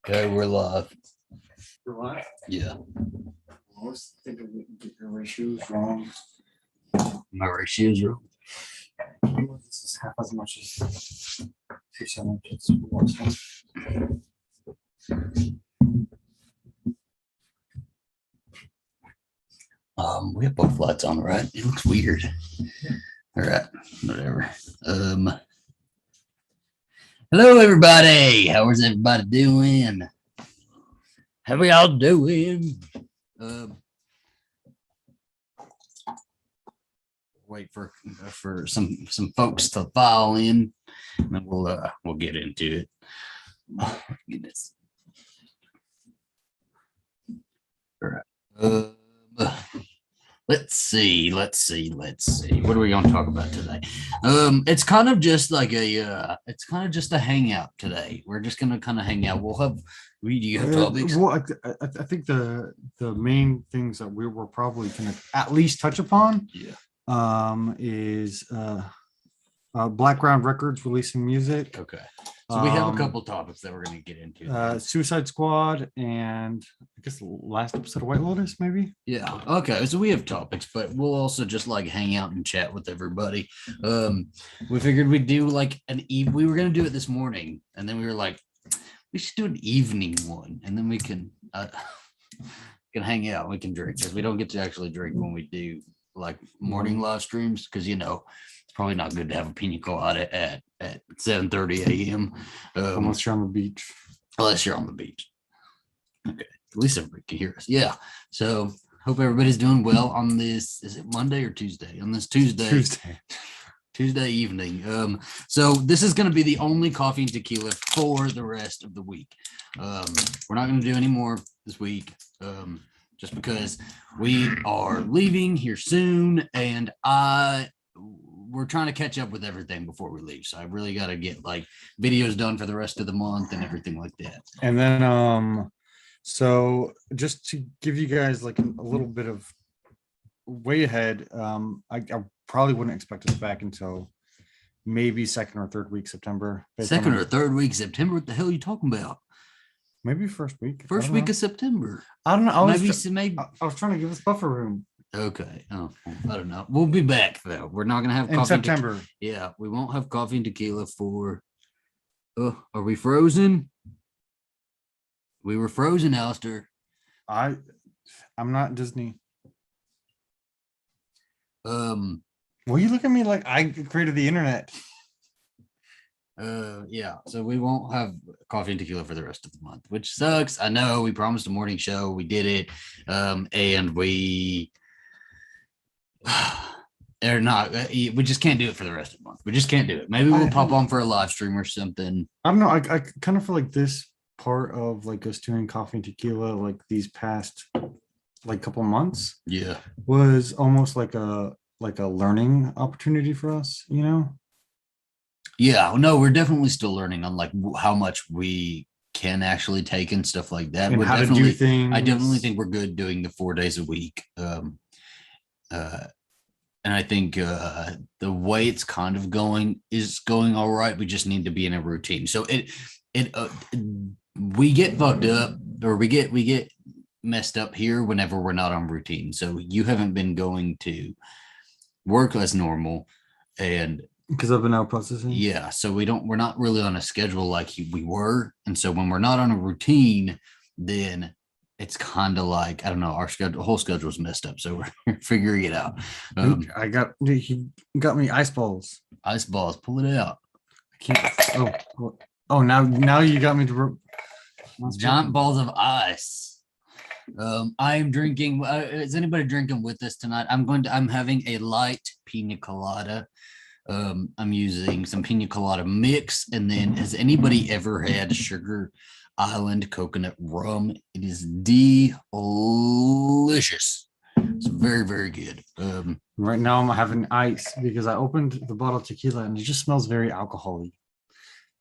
Okay, we're live. You're what? Yeah. I was thinking your ratios wrong. My ratios are. This is half as much as 2 sandwiches. We have both lights on, right? It looks weird. All right, whatever. Hello, everybody. How is everybody doing? How we all doing? Wait for some folks to file in, and then we'll get into it. Oh, goodness. All right. Let's see. What are we going to talk about today? It's kind of just like a hangout today. We're just going to kind of hang out. Do you have topics? Well, I think the main things that we were probably going to at least touch upon, is Blackground Records releasing music. Okay. So we have a couple topics that we're going to get into. Suicide Squad and I guess the last episode of White Lotus, maybe. Yeah. Okay. So we have topics, but we'll also just like hang out and chat with everybody. We figured we'd do like we were going to do it this morning, and then we were like, we should do an evening one, and then we can hang out. We can drink because we don't get to actually drink when we do like morning live streams, because it's probably not good to have a pina colada at 7:30 a.m. Unless you're on the beach. Unless you're on the beach. Okay. At least everybody can hear us. Yeah. So hope everybody's doing well on this. Is it Monday or Tuesday? On this Tuesday evening. So this is going to be the only coffee and tequila for the rest of the week. We're not going to do any more this week. Just because we are leaving here soon, and we're trying to catch up with everything before we leave. So I really got to get like videos done for the rest of the month and everything like that. And then, so just to give you guys like a little bit of way ahead, I probably wouldn't expect us back until maybe second or third week September. Second or third week September? What the hell are you talking about? Maybe first week. First week of September. I don't know. Maybe. I was trying to give us buffer room. Okay. Oh, I don't know. We'll be back though. We're not gonna have coffee in September. Yeah, we won't have coffee and tequila for. Oh, are we frozen? We were frozen, Alistar. I'm not Disney. Well, you look at me like I created the internet. Yeah, so we won't have coffee and tequila for the rest of the month, which sucks. I know we promised a morning show, we did it, and we we just can't do it for the rest of the month. We just can't do it. Maybe we'll pop on for a live stream or something. I don't know. I kind of feel like this part of like us doing coffee and tequila, like these past like couple months, was almost like a learning opportunity for us, Yeah, no, we're definitely still learning on like how much we can actually take and stuff like that. And how to do things. I definitely think we're good doing the 4 days a week. And I think the way it's kind of going is going all right. We just need to be in a routine. So we get fucked up, or we get messed up here whenever we're not on routine. So you haven't been going to work as normal, and because I've been out processing. Yeah, so we're not really on a schedule like we were, and so when we're not on a routine, then it's kind of like, I don't know, our whole schedule's messed up, so we're figuring it out. He got me ice balls. Ice balls, pull it out. I can't. Oh, now you got me to giant balls of ice. I am drinking. Is anybody drinking with us tonight? I'm having a light pina colada. I'm using some pina colada mix, and then has anybody ever had Sugar Island coconut rum? It is delicious. It's very, very good. Right now I'm having ice because I opened the bottle of tequila and it just smells very alcoholic,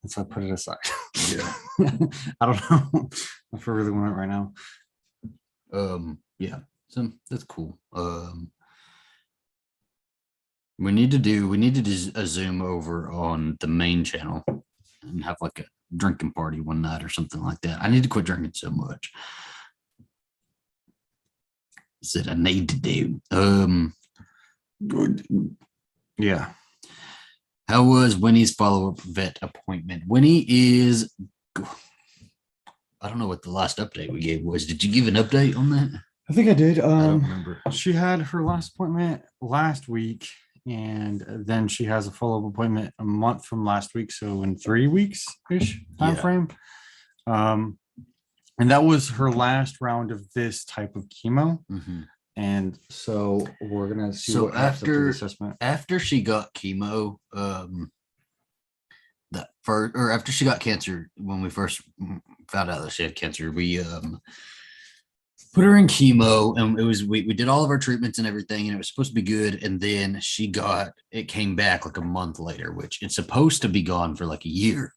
and so I put it aside. Yeah. I don't know if I really want it right now. Yeah, so that's cool. We need to do a Zoom over on the main channel and have like drinking party one night or something like that. I need to quit drinking so much. Said I need to do. Yeah. How was Winnie's follow-up vet appointment? Winnie is, I don't know what the last update we gave was. Did you give an update on that? I think I did. I don't remember. She had her last appointment last week, and then she has a follow-up appointment a month from last week, so in 3 weeks ish time frame. And that was her last round of this type of chemo. Mm-hmm. And so we're gonna see So what after the assessment. After she got chemo, after she got cancer, when we first found out that she had cancer, we put her in chemo, and it was we did all of our treatments and everything, and it was supposed to be good. And then it came back like a month later, which it's supposed to be gone for like a year.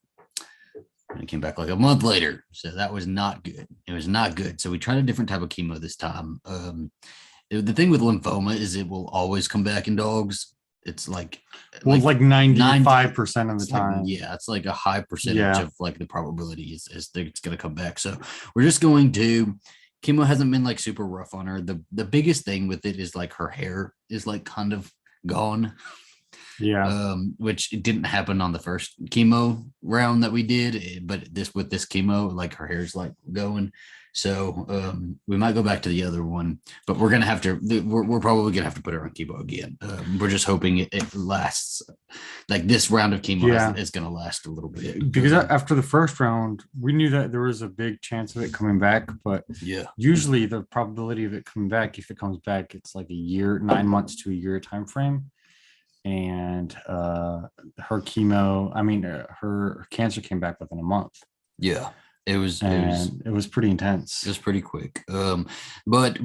And it came back like a month later. So that was not good. It was not good. So we tried a different type of chemo this time. The thing with lymphoma is it will always come back in dogs. It's like 95% of the time. It's like a high percentage of like the probability is it's going to come back. So we're just going to, chemo hasn't been like super rough on her. The biggest thing with it is like her hair is like kind of gone. Yeah. Which it didn't happen on the first chemo round that we did, but with this chemo, like her hair's like going. So we might go back to the other one, but we're gonna have to. We're probably gonna have to put her on chemo again. We're just hoping it lasts. Like this round of chemo is gonna last a little bit. Because after the first round, we knew that there was a big chance of it coming back, but usually the probability of it coming back, if it comes back, it's like a year, 9 months to a year time frame. And her chemo, her cancer came back within a month. Yeah, it was pretty intense. It was pretty quick. But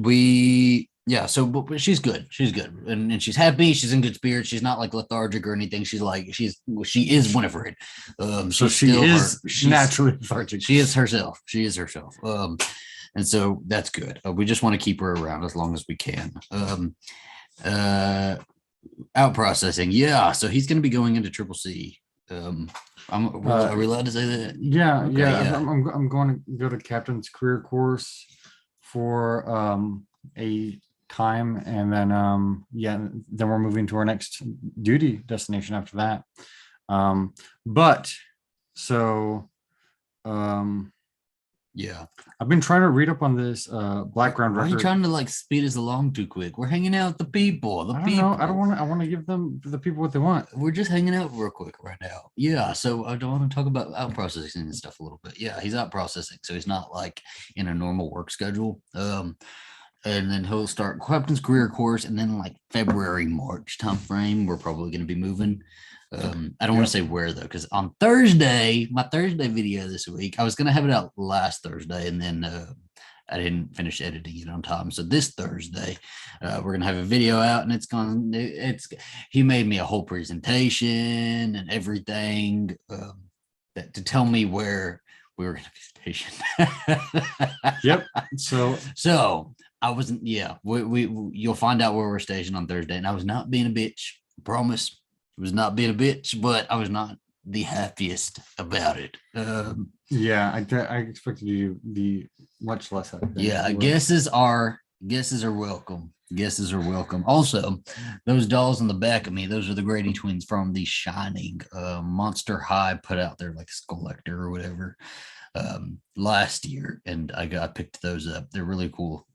she's good. She's good, and she's happy. She's in good spirits. She's not like lethargic or anything. She is Winifred. So she's naturally lethargic. She is herself. And so that's good. We just want to keep her around as long as we can. Out processing, so he's going to be going into Triple C. Are we allowed to say that? Yeah. I'm going to go to Captain's Career Course for a time, and then then we're moving to our next duty destination after that. I've been trying to read up on this background record. Why are you trying to like speed us along too quick? We're hanging out with the people. I want to give them the people what they want. We're just hanging out real quick right now. Yeah. So I don't want to talk about out processing and stuff a little bit. Yeah, he's out processing, so he's not like in a normal work schedule. And then he'll start Captain's Career Course, and then like February, March time frame, we're probably going to be moving. I don't want to say where though, because on Thursday, my Thursday video this week, I was going to have it out last Thursday, and then I didn't finish editing it on time. So this Thursday, we're going to have a video out, and he made me a whole presentation and everything to tell me where we were going to be stationed. Yep. So I wasn't, you'll find out where we're stationed on Thursday, and I was not being a bitch, I promise. I was not being a bitch, but I was not the happiest about it. I expected you to be much less happy. Guesses are welcome. Guesses are welcome. Also, those dolls in the back of me, those are the Grady twins from The Shining. Monster High put out their like Collector or whatever last year, and I picked those up. They're really cool.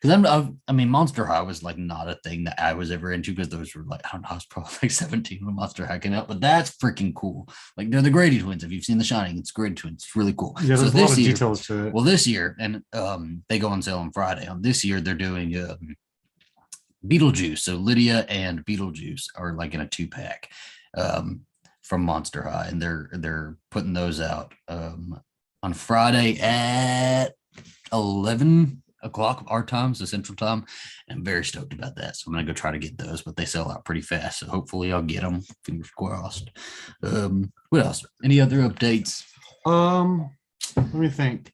Because Monster High was like not a thing that I was ever into, because those were like, I don't know, I was probably like 17 when Monster High came out, but that's freaking cool. Like they're the Grady twins. If you've seen The Shining, it's Grady twins. It's really cool. Yeah, there's a lot of details to it. Well, this year, and they go on sale on Friday. On this year, they're doing Beetlejuice. So Lydia and Beetlejuice are like in a 2-pack from Monster High, and they're putting those out on Friday at 11 o'clock our time, so Central Time. I'm very stoked about that, so I'm gonna go try to get those, but they sell out pretty fast, so hopefully I'll get them. Fingers crossed. What else? Any other updates? Let me think.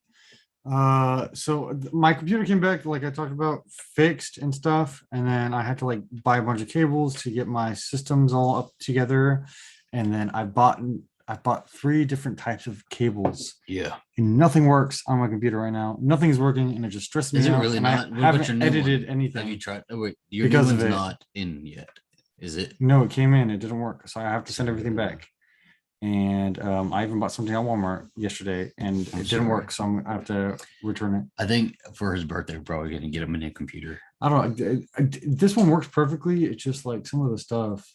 So my computer came back, like I talked about, fixed and stuff, and then I had to like buy a bunch of cables to get my systems all up together, and then I bought I bought 3 different types of cables, Yeah. and nothing works on my computer right now. Nothing's working, and it just stresses me Is it out. really And not? I What about haven't your new edited one? anything. Have you tried? Oh, wait, your new Because of one's it. not in yet, is it? No, it came in. It didn't work, so I have to send everything back. And I even bought something at Walmart yesterday, and I'm it didn't sorry. work, so I have to return it. I think for his birthday, we're probably gonna get him a new computer. I don't know. This one works perfectly. It's just like some of the stuff,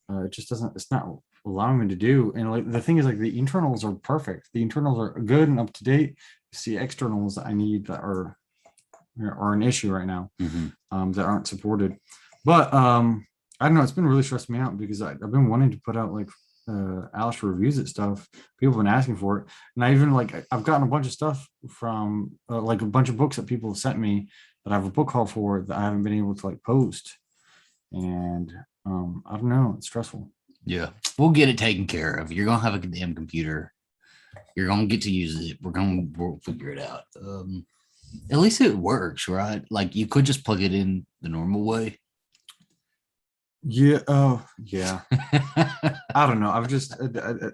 it just doesn't. It's not allowing me to do. And like the thing is, like the internals are perfect. The internals are good and up to date. It's the externals that I need that are an issue right now, that aren't supported. But I don't know. It's been really stressing me out because I've been wanting to put out like Alistar reviews at stuff. People have been asking for it, and I even like I've gotten a bunch of stuff from like a bunch of books that people have sent me that I have a book haul for that I haven't been able to like post. And I don't know. It's stressful. Yeah, we'll get it taken care of. You're gonna have a damn computer. You're gonna get to use it. We'll figure it out. At least it works, right? Like you could just plug it in the normal way. Yeah. Oh, yeah. I don't know. I've just,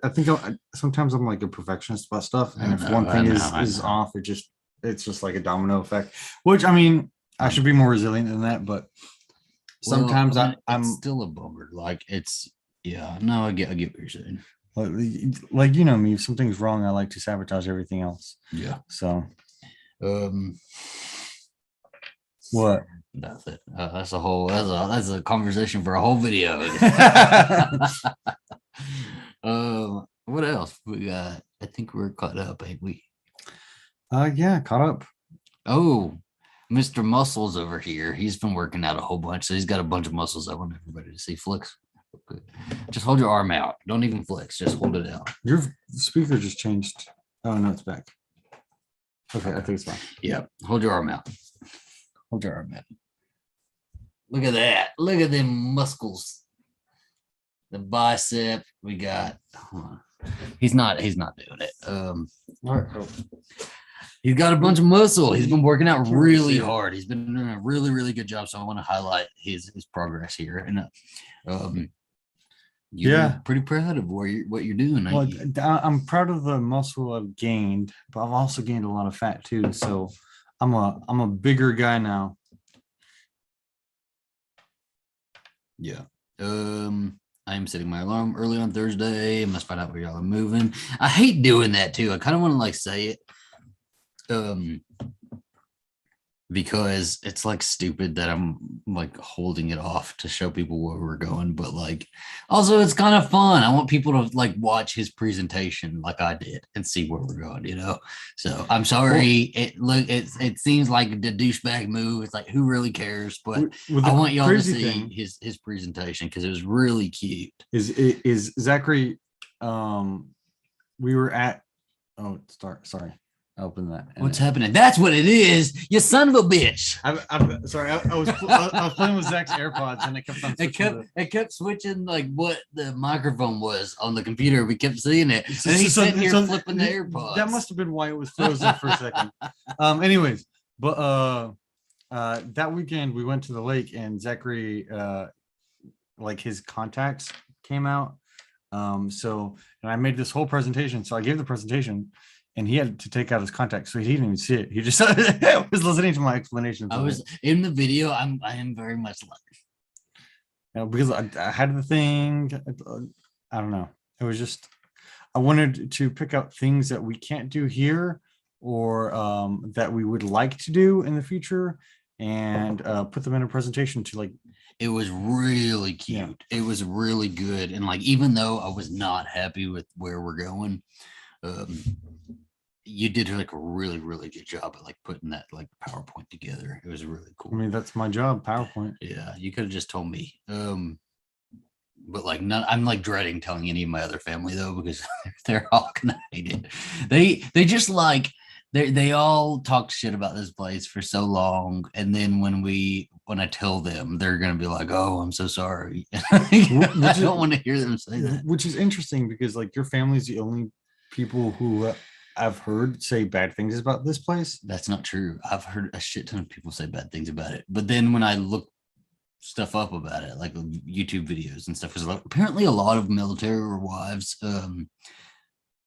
I think sometimes I'm like a perfectionist about stuff, and if one thing is off, it's just like a domino effect. Which I mean, I should be more resilient than that, but sometimes I'm still a bummer. Like it's, yeah. No, I get what you're saying. like you know me. If something's wrong, I like to sabotage everything else. Yeah. So, what? Nothing. That's a conversation for a whole video. What else we got? I think we're caught up, ain't we? Yeah, caught up. Oh, Mr. Muscles over here. He's been working out a whole bunch, so he's got a bunch of muscles. I want everybody to see. Flex. Okay. Just hold your arm out. Don't even flex. Just hold it out. Your speaker just changed. Oh no, it's back. Okay, I think it's fine. Yeah, hold your arm out. Hold your arm out. Look at that. Look at them muscles. The bicep we got. He's not doing it. All right. He's got a bunch of muscle. He's been working out really hard. He's been doing a really, really good job. So I want to highlight his progress here. And you're pretty proud of what you're doing. Well, I'm proud of the muscle I've gained, but I've also gained a lot of fat too. So I'm a bigger guy now. Yeah. I am setting my alarm early on Thursday. I must find out where y'all are moving. I hate doing that too. I kind of want to like say it. Because it's like stupid that I'm like holding it off to show people where we're going, but like also it's kind of fun. I want people to like watch his presentation like I did and see where we're going, you know. So I'm sorry. It seems like the douchebag move. It's like who really cares? But I want y'all to see his presentation because it was really cute. Is Zachary? We were at. Oh, sorry. Open that. What's happening? That's what it is. You son of a bitch. I'm sorry. I was playing with Zach's AirPods and it kept on switching. It kept switching like what the microphone was on the computer. We kept seeing it. And he's sitting here flipping the AirPods. That must have been why it was frozen for a second. Anyways, but that weekend we went to the lake and Zachary like his contacts came out. And I made this whole presentation. So I gave the presentation. And he had to take out his contacts, so he didn't even see it. He just was listening to my explanations. I was in the video. I am very much like, because I had the thing. I don't know. It was just I wanted to pick out things that we can't do here, or that we would like to do in the future, and put them in a presentation to like. It was really cute. Yeah. It was really good, and like even though I was not happy with where we're going. You did like a really, really good job at like putting that like PowerPoint together. It was really cool. I mean, that's my job, PowerPoint. Yeah, you could have just told me. But like I'm like dreading telling any of my other family though, because they're all gonna hate it. They just like they all talked shit about this place for so long, and then when I tell them, they're gonna be like, "Oh, I'm so sorry." I don't want to hear them say that. Which is interesting because like your family's the only people who I've heard say bad things about this place. That's not true. I've heard a shit ton of people say bad things about it. But then when I look stuff up about it, like YouTube videos and stuff. Because apparently a lot of military wives have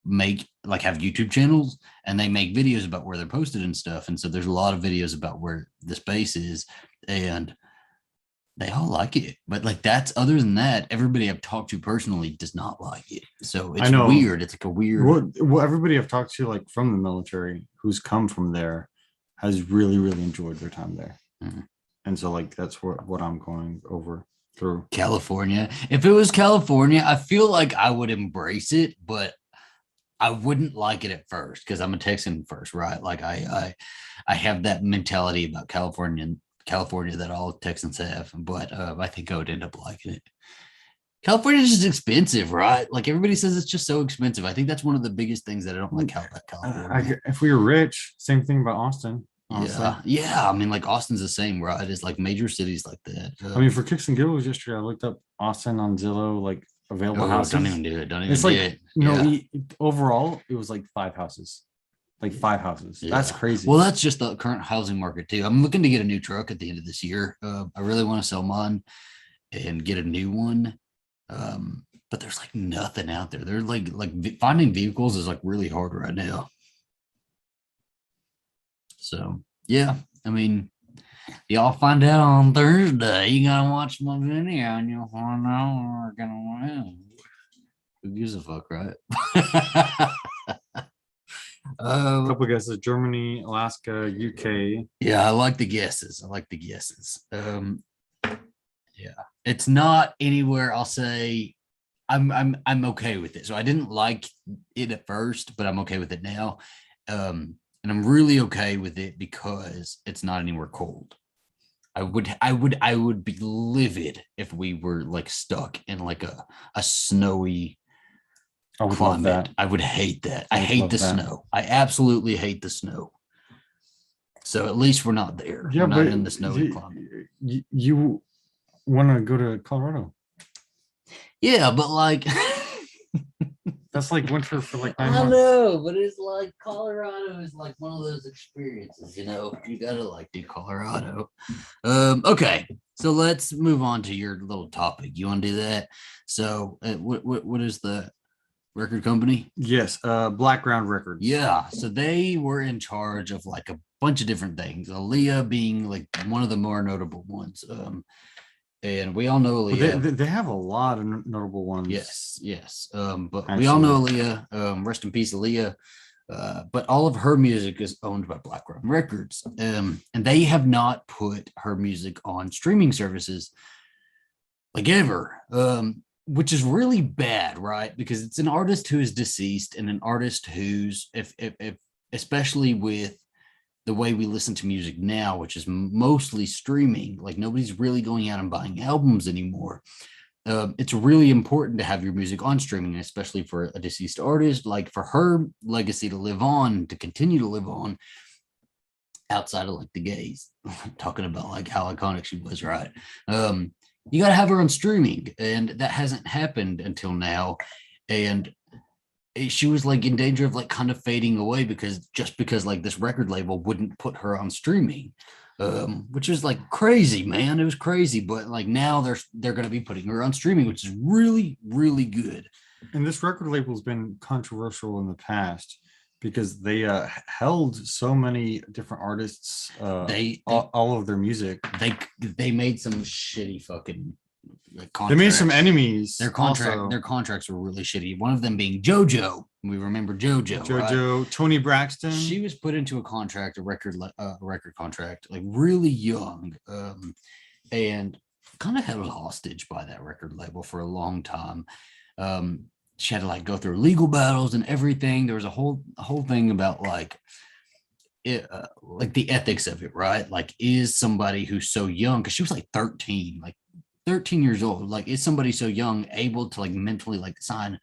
YouTube channels, and they make videos about where they're posted and stuff. And so there's a lot of videos about where this base is, and they all like it. But like that's other than that, everybody I've talked to personally does not like it. So it's weird. It's like a weird. Well, everybody I've talked to, like from the military, who's come from there, has really, really enjoyed their time there. Mm-hmm. And so like that's what I'm going over through. California. If it was California, I feel like I would embrace it, but I wouldn't like it at first because I'm a Texan first, right? Like I have that mentality about California that all Texans have, but I think I would end up liking it. California is just expensive, right? Like everybody says it's just so expensive. I think that's one of the biggest things that I don't like about California. If we were rich, same thing about Austin. Honestly. Yeah. I mean, like Austin's the same, right? It's like major cities like that. I mean, for kicks and giggles yesterday, I looked up Austin on Zillow, like available houses. Don't even do it. It's like overall, it was like 5 houses. Like 5 houses. Yeah. That's crazy. Well, that's just the current housing market too. I'm looking to get a new truck at the end of this year. I really want to sell mine and get a new one. But there's like nothing out there. They're like finding vehicles is like really hard right now. So yeah, I mean, y'all find out on Thursday. You gotta watch my video and you'll find out we're gonna win. Who gives a fuck, right? A couple guesses: Germany, Alaska, UK. Yeah, I like the guesses. Yeah, it's not anywhere. I'll say I'm okay with it. So I didn't like it at first, but I'm okay with it now. And I'm really okay with it because it's not anywhere cold. I would be livid if we were like stuck in like a snowy climate. I would hate that. I hate the snow. I absolutely hate the snow. So at least we're not there. Yeah, we're not in the snowy climate. You want to go to Colorado? Yeah, but like that's like winter for like 9 months. I know, but it's like Colorado is like one of those experiences, you gotta like do Colorado. Okay, so let's move on to your little topic. You want to do that? So what is the record company? Yes, Black Ground Records. Yeah, so they were in charge of like a bunch of different things, Aaliyah being like one of the more notable ones. And we all know Aaliyah. They have a lot of notable ones. Yes. But actually, we all know Aaliyah. Rest in peace, Aaliyah. But all of her music is owned by Black Ground Records. And they have not put her music on streaming services like ever, which is really bad, right? Because it's an artist who is deceased and an artist who's, if especially with the way we listen to music now, which is mostly streaming, like nobody's really going out and buying albums anymore. It's really important to have your music on streaming, especially for a deceased artist, like for her legacy to live on, to continue to live on outside of like the gays, talking about like how iconic she was, right? You got to have her on streaming, and that hasn't happened until now. And she was like in danger of like kind of fading away because like this record label wouldn't put her on streaming, which is like crazy, man. It was crazy, but like now they're going to be putting her on streaming, which is really, really good. And this record label has been controversial in the past because they held so many different artists, all of their music. They made some shitty fucking contracts. They made some enemies. Their contracts were really shitty. One of them being JoJo. We remember JoJo. Right? Toni Braxton. She was put into a record contract, like really young, and kind of held hostage by that record label for a long time. She had to like go through legal battles and everything. There was a whole thing about like it, like the ethics of it, right? Like, is somebody who's so young, because she was like 13 years old, like is somebody so young able to like mentally like sign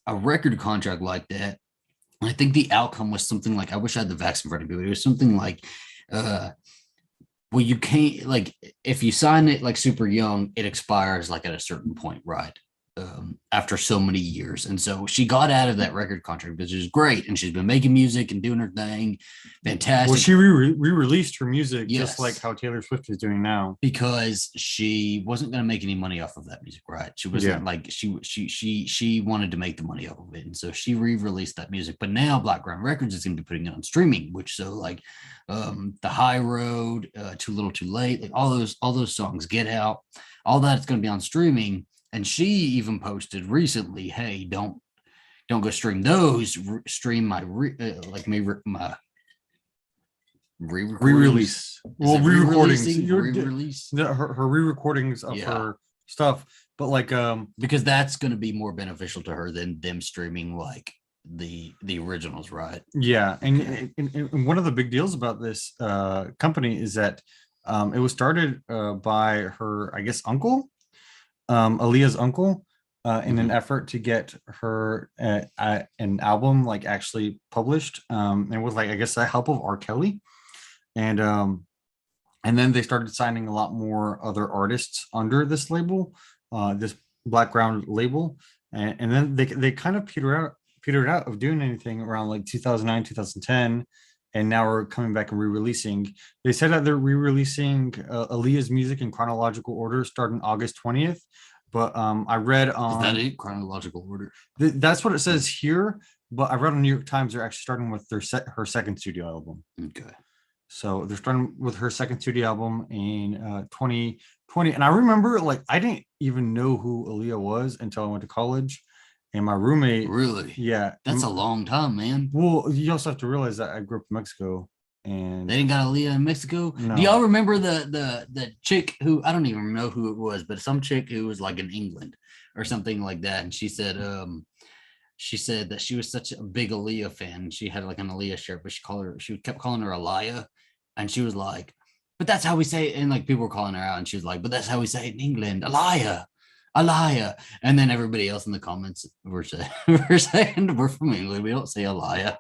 a record contract like that? And I think the outcome was something like, I wish I had the facts in front of me, but it was something like, well, you can't, like, if you sign it like super young, it expires like at a certain point, right? after so many years. And so she got out of that record contract, which is great. And she's been making music and doing her thing. Fantastic. Well, she re-released her music Yes. just like how Taylor Swift is doing now. Because she wasn't going to make any money off of that music, right? She wasn't like she wanted to make the money off of it. And so she re-released that music. But now Blackground Records is going to be putting it on streaming, which so like The High Road, Too Little Too Late, like all those songs, Get Out, all that's going to be on streaming. And she even posted recently, hey, don't go stream those, stream my re-release. Well, re-recordings. Re-release. Her re-recordings of her stuff, but like because that's going to be more beneficial to her than them streaming like the originals, right? Yeah, and one of the big deals about this company is that it was started by her, I guess, uncle, Aaliyah's uncle, in an effort to get her an album like actually published, and with like I guess the help of R. Kelly, and then they started signing a lot more other artists under this label, this Blackground label, and then they kind of petered out of doing anything around like 2009, 2010. And now we're coming back and re-releasing. They said that they're re-releasing Aaliyah's music in chronological order starting August 20th. But I read on... Is that it? Chronological order? That's what it says here. But I read on New York Times they're actually starting with her second studio album. Okay. So they're starting with her second studio album in 2020. And I remember, like, I didn't even know who Aaliyah was until I went to college. And my roommate... Really? Yeah. That's a long time, man. Well, you also have to realize that I grew up in Mexico. And they didn't got Aaliyah in Mexico. No. Do y'all remember the chick who, I don't even know who it was, but some chick who was like in England or something like that, and she said that she was such a big Aaliyah fan. She had like an Aaliyah shirt, but she kept calling her Aaliyah, and she was like, "But that's how we say it." And like people were calling her out, and she was like, "But that's how we say it in England, Aaliyah." And then everybody else in the comments were saying we're from England, we don't say Aliyah.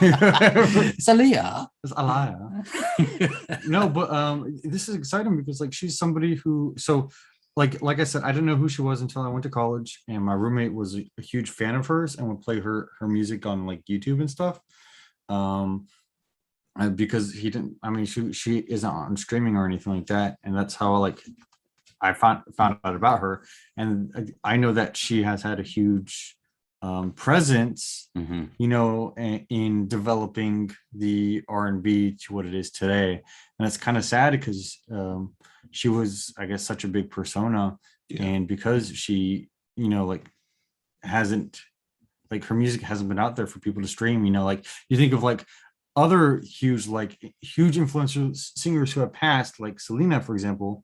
It's Aliyah. It's Aliyah. No, but this is exciting because like she's somebody who, so like I said, I didn't know who she was until I went to college, and my roommate was a huge fan of hers and would play her music on like YouTube and stuff. Because he didn't, I mean, she isn't on streaming or anything like that, and that's how like I found out about her. And I know that she has had a huge presence, you know, in developing the R&B to what it is today. And it's kind of sad because she was, I guess, such a big persona. Yeah. And because she, you know, like hasn't, like her music hasn't been out there for people to stream, you know, like you think of like other huge influential singers who have passed, like Selena, for example,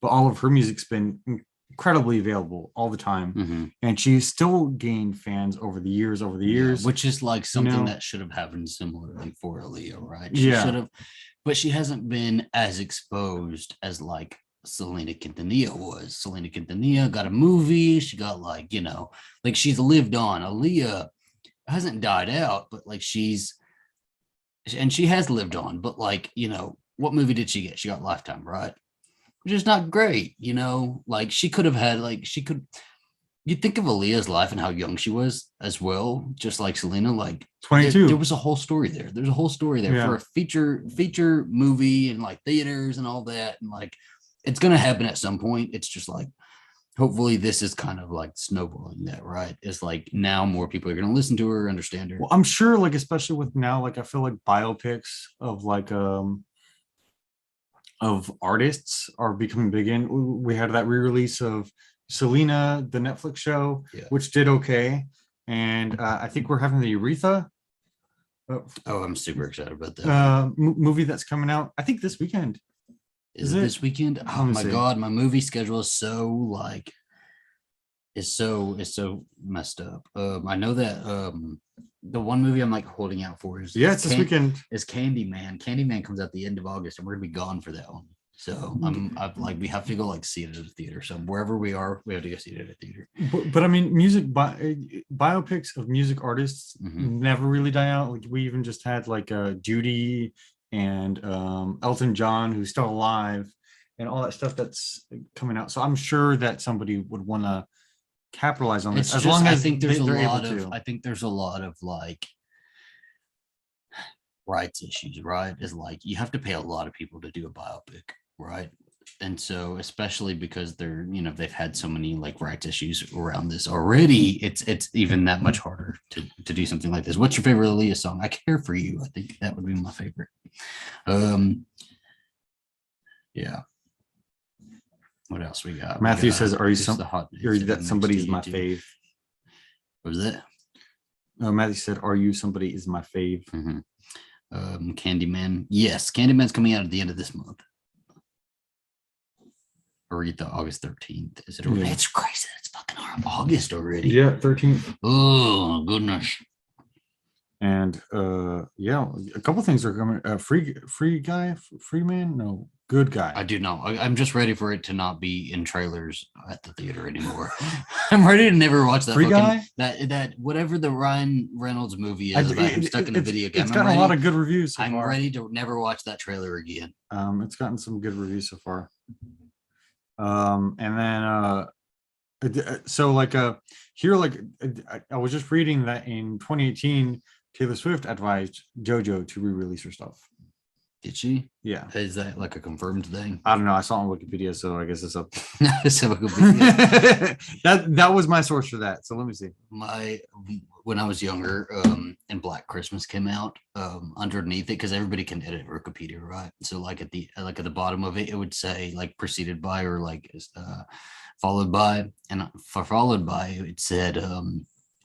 but all of her music's been incredibly available all the time, and she's still gained fans over the years, which is like something that should have happened similarly for Aaliyah, right? She should have, but she hasn't been as exposed as like Selena Quintanilla was. Selena Quintanilla got a movie, she got like, you know, like she's lived on. Aaliyah hasn't died out, but like she has lived on, but like, you know, what movie did she get? She got Lifetime, right? Which is not great, you know, like she could have had, like you think of Aaliyah's life and how young she was as well, just like Selena, like 22. There was a whole story there. There's a whole story there for a feature movie and like theaters and all that. And like, it's going to happen at some point. It's just like, hopefully this is kind of like snowballing that, right? It's like now more people are going to listen to her, understand her. Well, I'm sure like, especially with now, like I feel like biopics of like, of artists are becoming big in. We had that re-release of Selena, the Netflix show, which did okay, and I think we're having the Aretha. I'm super excited about that movie that's coming out. I think this weekend. Is it this weekend? Oh my God, my movie schedule is so like it's so messed up. I know that the one movie I'm like holding out for is it's this weekend. Is Candyman. Candyman comes out the end of August, and we're gonna be gone for that one. So I'm like, we have to go like see it at a theater. So wherever we are, we have to go see it at a theater. But I mean, biopics of music artists never really die out. Like we even just had like Judy and Elton John, who's still alive, and all that stuff that's coming out. So I'm sure that somebody would want to capitalize on this It's as just, long I as think there's they're a lot able of, to. I think there's a lot of like rights issues, right? Is like you have to pay a lot of people to do a biopic, right? And so, especially because they're, they've had so many like rights issues around this already, it's even that much harder to do something like this. What's your favorite Aaliyah song? I Care for You. I think that would be my favorite. Yeah. What else we got? Matthew says, "Are you that somebody's my fave?" What was that? Oh, Matthew said, "Are you somebody is my fave?" Candyman. Yes, Candyman's coming out at the end of this month. Or August 13th. Is it already? Yeah. It's crazy. It's fucking August already. Yeah, 13th. Oh goodness. And yeah, a couple things are coming. Free man, no, good guy. I do know. I'm just ready for it to not be in trailers at the theater anymore. I'm ready to never watch that. Free guy. That whatever the Ryan Reynolds movie is about him stuck in a video game. It's gotten a lot of good reviews. I'm ready to never watch that trailer again. It's gotten some good reviews so far. And then so like here, like I was just reading that in 2018 Taylor Swift advised JoJo to re-release her stuff. Did she? Yeah. Is that like a confirmed thing? I don't know, I saw it on Wikipedia, so I guess it's up. that was my source for that, so let me see. When I was younger, and Black Christmas came out, underneath it, because everybody can edit Wikipedia, right? So like at the bottom of it, it would say like preceded by or like followed by, and for followed by it said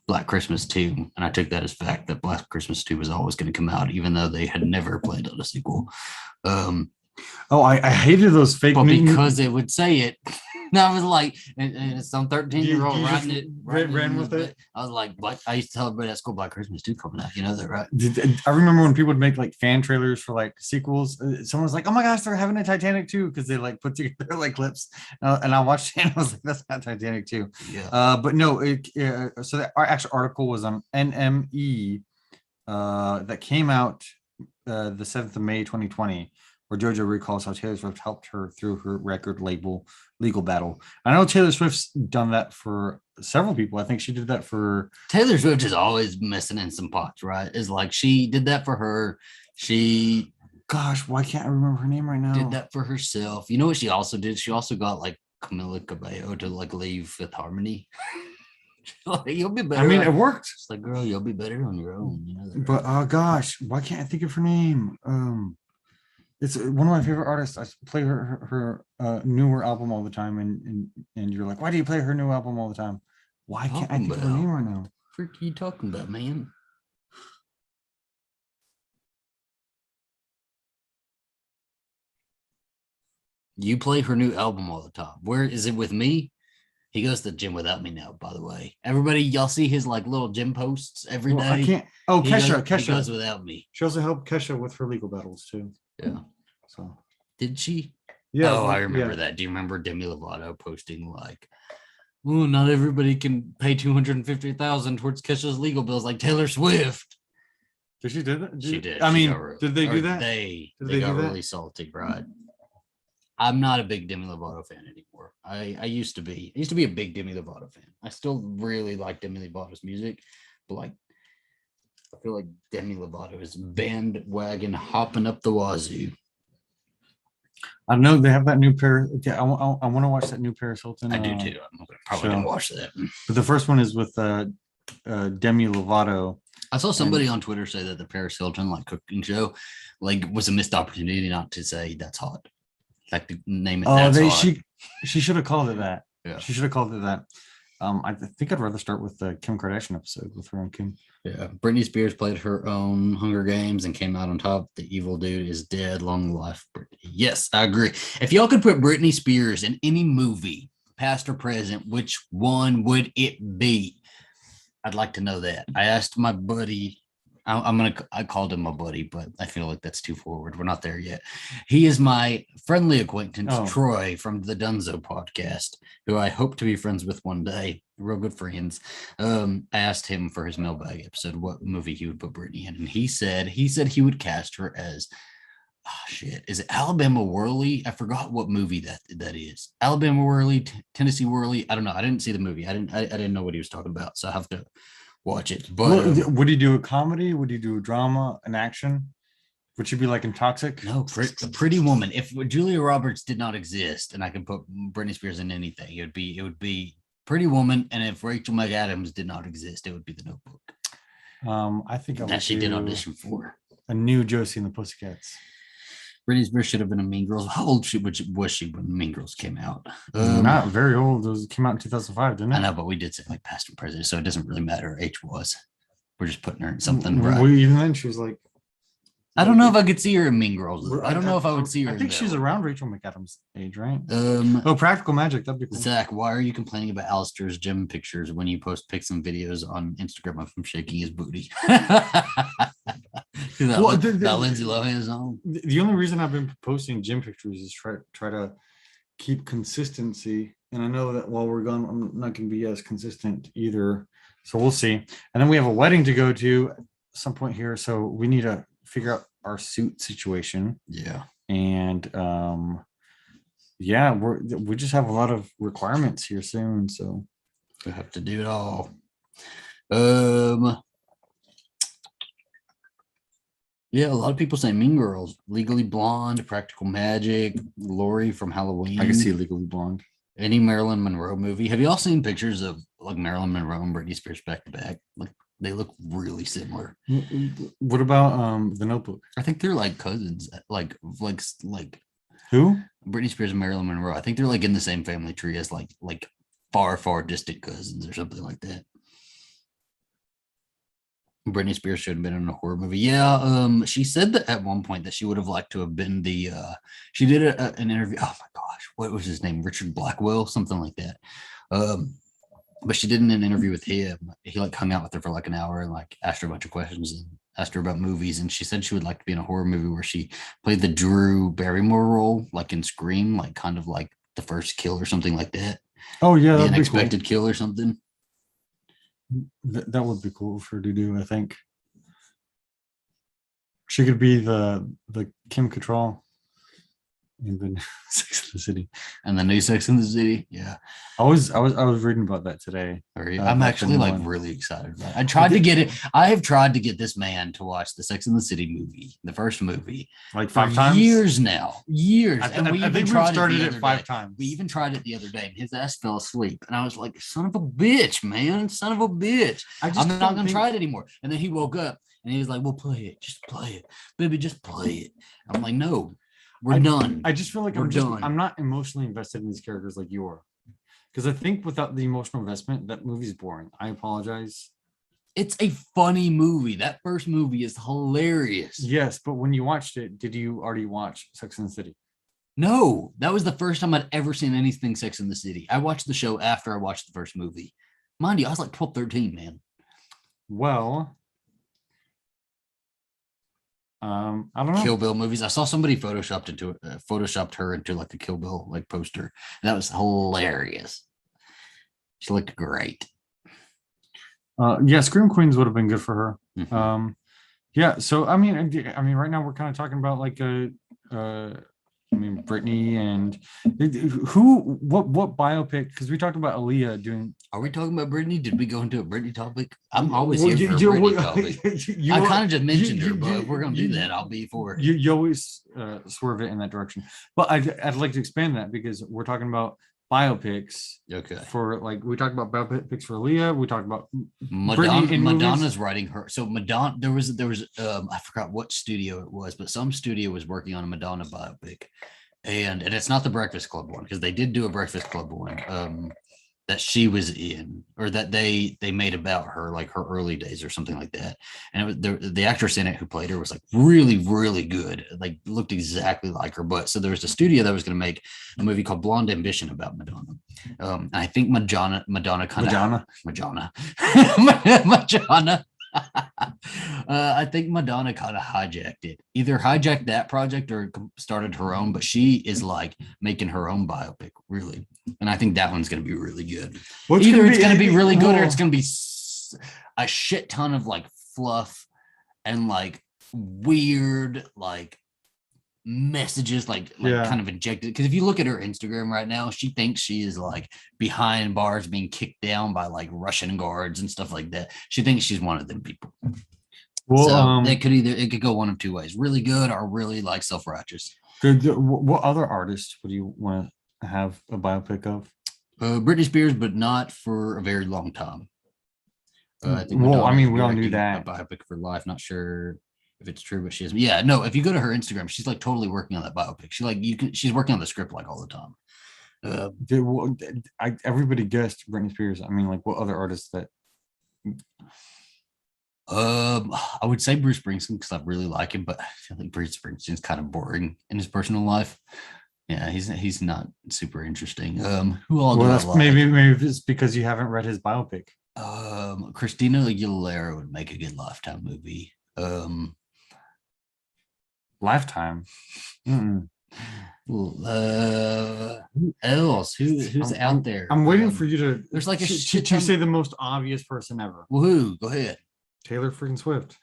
Black Christmas 2, and I took that as fact that Black Christmas 2 was always going to come out, even though they had never planned on a sequel. I hated those fake news because it would say it. And I was like, and some 13-year-old ran with it. I was like, what? I used to tell everybody at school Black Christmas 2 coming out. You know that, right? I remember when people would make like fan trailers for like sequels. Someone was like, "Oh my gosh, they're having a Titanic 2," because they like put together like clips. And I watched it and I was like, "That's not Titanic 2." Yeah. But no, so the actual article was on NME that came out the 7th of May 2020. Where JoJo recalls how Taylor Swift helped her through her record label legal battle. I know Taylor Swift's done that for several people. I think she did that for Taylor Swift is always messing in some pots, right? It's like she did that for her. Gosh, why can't I remember her name right now? Did that for herself. You know what she also did? She also got like Camila Cabello to like leave Fifth Harmony. Like, you'll be better. I mean, it worked. It's like, girl, you'll be better on your own. You know that, but gosh, why can't I think of her name? It's one of my favorite artists. I play her newer album all the time, and you're like, why do you play her new album all the time? Why can't I think of her name right now? What are you talking about, man? You play her new album all the time. Where is it with me? He goes to the gym without me now, by the way. Everybody, y'all see his like little gym posts every day. I can't. Oh, Kesha. He goes without me. She also helped Kesha with her legal battles too. Yeah. So did she? Yeah. Oh, I remember that. Do you remember Demi Lovato posting like, "Oh, not everybody can pay $250,000 towards Kesha's legal bills like Taylor Swift." Did she do that? She did. I mean, did they do that? They got really salty, right? I'm not a big Demi Lovato fan anymore. I used to be. I used to be a big Demi Lovato fan. I still really like Demi Lovato's music, but like, I feel like Demi Lovato is bandwagon hopping up the wazoo. I know they have that new pair. Yeah, I want to watch that new Paris Hilton. I do too. I'm probably gonna watch that. But the first one is with Demi Lovato. I saw somebody on Twitter say that the Paris Hilton like cooking show like was a missed opportunity not to say that's hot. Like to name it. Hot. She should have called it that. Yeah. She should have called it that. I think I'd rather start with the Kim Kardashian episode with her and Kim. Yeah. Britney Spears played her own Hunger Games and came out on top. The evil dude is dead. Long life, Britney. Yes, I agree. If y'all could put Britney Spears in any movie, past or present, which one would it be? I'd like to know that. I asked my buddy. I called him my buddy, but I feel like that's too forward. We're not there yet. He is my friendly acquaintance, Troy, from the Dunzo podcast, who I hope to be friends with one day. Real good friends. I asked him for his mailbag episode what movie he would put Britney in, and he said he would cast her as shit. Is it Alabama Whirly? I forgot what movie that is. Alabama Whirly, Tennessee Whirly. I don't know. I didn't see the movie. I didn't know what he was talking about, so I have to watch it. But would you do a comedy? Would you do a drama, an action? Would you be like in Toxic? no, Pretty Woman. If Julia Roberts did not exist, and I could put Britney Spears in anything, it would be Pretty Woman. And if Rachel McAdams did not exist, it would be The Notebook. I think I would That she did audition for. A new Josie and the Pussycats. Britney Spears should have been in Mean Girls. How old was she when Mean Girls came out? Not very old. It came out in 2005, didn't it? I know, but we did say like past and present, so it doesn't really matter her age was. We're just putting her in something. Well, even then, she was like. I don't know if I could see her in Mean Girls. I don't know if I would see her. I think she's around Rachel McAdams' age, right? Oh, Practical Magic. That'd be cool. Zach, why are you complaining about Alistar's gym pictures when you post pics and videos on Instagram of him shaking his booty? That Lindsay Lohan song. The only reason I've been posting gym pictures is try to keep consistency. And I know that while we're gone, I'm not going to be as consistent either. So we'll see. And then we have a wedding to go to at some point here. So we need to figure out our suit situation. Yeah. And yeah, we just have a lot of requirements here soon. So we have to do it all. Yeah, a lot of people say Mean Girls, Legally Blonde, Practical Magic, Lori from Halloween. I can see Legally Blonde. Any Marilyn Monroe movie. Have you all seen pictures of like Marilyn Monroe and Britney Spears back to back? Like they look really similar. What about The Notebook? I think they're like cousins. Like who? Britney Spears and Marilyn Monroe. I think they're like in the same family tree as like far distant cousins or something like that. Britney Spears should have been in a horror movie. Yeah, she said that at one point that she would have liked to have been the. She did an interview. Oh my gosh, what was his name? Richard Blackwell, something like that. But she did an interview with him. He like hung out with her for like an hour and like asked her a bunch of questions and asked her about movies. And she said she would like to be in a horror movie where she played the Drew Barrymore role, like in Scream, like kind of like the first kill or something like that. Oh yeah, the unexpected kill or something. That would be cool for her to do. I think she could be the Kim Cattrall in the Sex and the City. And the new Sex and the City. Yeah. I was reading about that today. I'm actually like really excited about it. I tried to get it. I have tried to get this man to watch the Sex and the City movie, the first movie, like 5 times. Years now. Years. I think we started it 5 times. We even tried it the other day, and his ass fell asleep. And I was like, "Son of a bitch, man! Son of a bitch! I'm not gonna try it anymore." And then he woke up and he was like, "Well, play it. Just play it, baby. Just play it." I'm like, "No." We're done. I just feel like I'm not emotionally invested in these characters like you are. Because I think without the emotional investment, that movie's boring. I apologize. It's a funny movie. That first movie is hilarious. Yes, but when you watched it, did you already watch Sex and the City? No, that was the first time I'd ever seen anything Sex and the City. I watched the show after I watched the first movie. Mind you, I was like 12, 13, man. Well, I don't know. Kill Bill movies. I saw somebody photoshopped her into like a Kill Bill like poster. And that was hilarious. She looked great. Yeah, Scream Queens would have been good for her. Mm-hmm. Yeah, so I mean, right now we're kind of talking about like Britney and what biopic? Because we talked about Aaliyah doing. Are we talking about Britney? Did we go into a Britney topic? I'm always here for a Britney topic. I kind of just mentioned her, but if we're gonna do that, I'll be for it. You always swerve it in that direction, but I'd like to expand that because we're talking about biopics. Okay. For like we talked about biopics for Aaliyah. We talked about Madonna's writing her. So Madonna, there was I forgot what studio it was, but some studio was working on a Madonna biopic, and it's not the Breakfast Club one because they did do a Breakfast Club one that she was in or that they made about her, like her early days or something like that. And it was the actress in it who played her was like really, really good. Like looked exactly like her. But so there was a studio that was going to make a movie called Blonde Ambition about Madonna. I think Madonna I think Madonna kind of hijacked it. Either hijacked that project or started her own, but she is like making her own biopic, really. And I think that one's going to be really good. Either it's going to be really good or it's going to be a shit ton of like fluff and like weird, like messages like Yeah. kind of injected. Because if you look at her Instagram right now, she thinks she is like behind bars being kicked down by like Russian guards and stuff like that. She thinks she's one of them people. Well, so it could go one of two ways: really good or really like self-righteous. what other artists would you want to have a biopic of? Britney Spears, but not for a very long time. I think Well, I Madonna is mean, we all knew directing that. a biopic for life. Not sure if it's true, but she is. Yeah, no. If you go to her Instagram, she's like totally working on that biopic. She's working on the script like all the time. Everybody guessed Britney Spears. I mean, like what other artists that? I would say Bruce Springsteen because I really like him, but I feel like Bruce Springsteen's kind of boring in his personal life. Yeah, he's not super interesting. Who all? Well, do that's I like? maybe it's because you haven't read his biopic. Christina Aguilera would make a good Lifetime movie. Lifetime. Who else? Who's out there? I'm waiting for you to. There's like a shit to ton- say the most obvious person ever. Well, who? Go ahead. Taylor freaking Swift.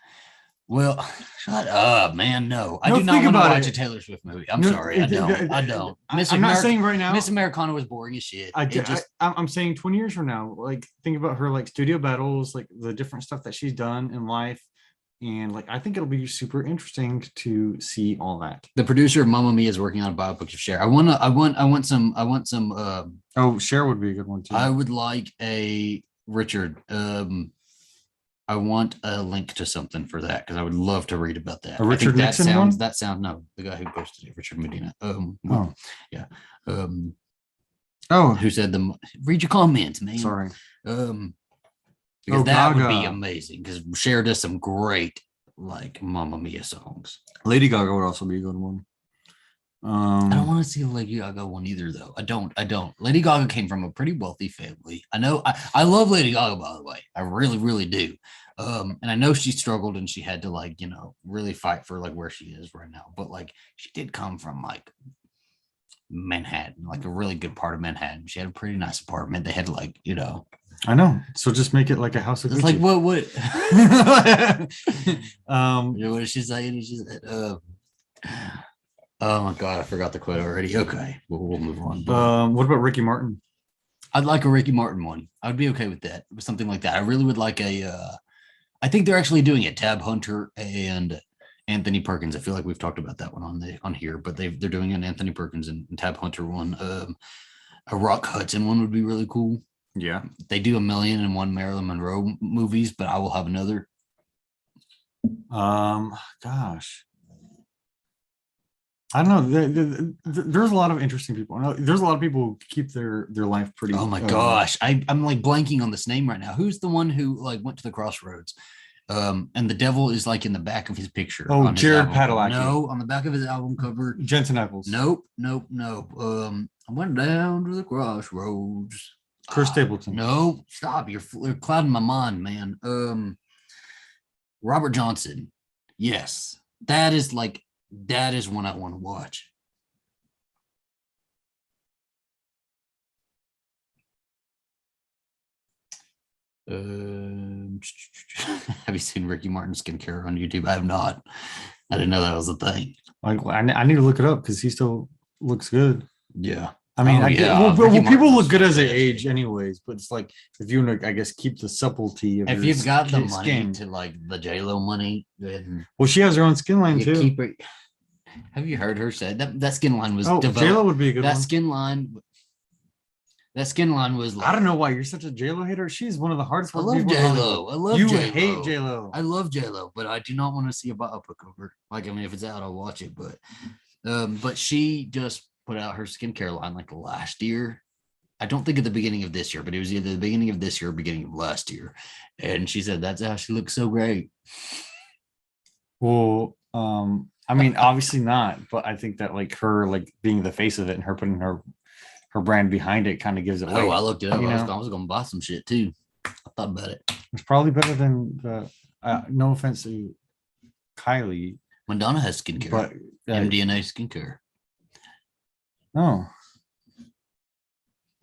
Well, shut up, man. No, I No, do not think want to about watch it. a Taylor Swift movie. I'm No, sorry, I don't. I'm not saying right now. Miss Americana was boring as shit. I'm saying 20 years from now, like think about her like studio battles, like the different stuff that she's done in life, and like I think it'll be super interesting to see all that. The producer of Mamma Mia is working on a biopic of Cher. I want some. Oh, Cher would be a good one too. I would like a Richard. I want a link to something for that because I would love to read about that. A Richard Nixon one? That sounds no, the guy who posted it, Richard Medina. Yeah. Who said read your comments, man? Sorry. Because that would be Gaga. amazing because Cher does some great like Mamma Mia songs. Lady Gaga would also be a good one. I don't want to see a Lady Gaga one either, though. I don't. Lady Gaga came from a pretty wealthy family. I know. I love Lady Gaga, by the way. I really, really do. And I know she struggled and she had to like, really fight for like where she is right now. But like, she did come from like Manhattan, like a really good part of Manhattan. She had a pretty nice apartment. They had like, I know. So just make it like a house of it's Gucci. like what? What is she saying? She said, oh my God, I forgot the quote already. Okay, we'll move on. What about Ricky Martin? I'd like a Ricky Martin one. I'd be okay with that. With something like that. I really would like I think they're actually doing it. Tab Hunter and Anthony Perkins. I feel like we've talked about that one on here, but they're doing an Anthony Perkins and Tab Hunter one. A Rock Hudson one would be really cool. Yeah. They do 1,000,001 Marilyn Monroe movies, but I will have another. Gosh. I don't know. There's a lot of interesting people. There's a lot of people who keep their life pretty. Oh my gosh, I'm like blanking on this name right now. Who's the one who like went to the crossroads? And the devil is like in the back of his picture. Oh, Jared Padalecki. No, on the back of his album cover. Jensen Ackles. Nope. I went down to the crossroads. Chris Stapleton. No, stop. You're clouding my mind, man. Robert Johnson. Yes, that is one I want to watch. Have you seen Ricky Martin skincare on YouTube? I have not. I didn't know that was a thing. I need to look it up because he still looks good. Yeah. I mean, Ricky people Martin look good as they fantastic. age anyways, but it's like if you want to, I guess, keep the subtlety of If your you've got the money skin. to like the J-Lo money, then Well, she has her own skin line you too. keep it. Have you heard her say that skin line was Oh, developed? J-Lo would be a good That one. skin line was like, I don't know why you're such a J-Lo hater. She's one of the hardest. I love people in Hollywood. J-Lo. I love You J-Lo. hate J-Lo. I love J-Lo, but I do not want to see a biopic of her. Like, I mean, if it's out, I'll watch it. But she just put out her skincare line like last year. I don't think at the beginning of this year, but it was either the beginning of this year or beginning of last year. And she said that's how she looks so great. Well, I mean, obviously not, but I think that like her like being the face of it and her putting her brand behind it kind of gives it away. Oh, I looked it up. You I know? was going to buy some shit too. I thought about it. It's probably better than the. No offense to Kylie, Madonna has skincare, but MDNA skincare. oh,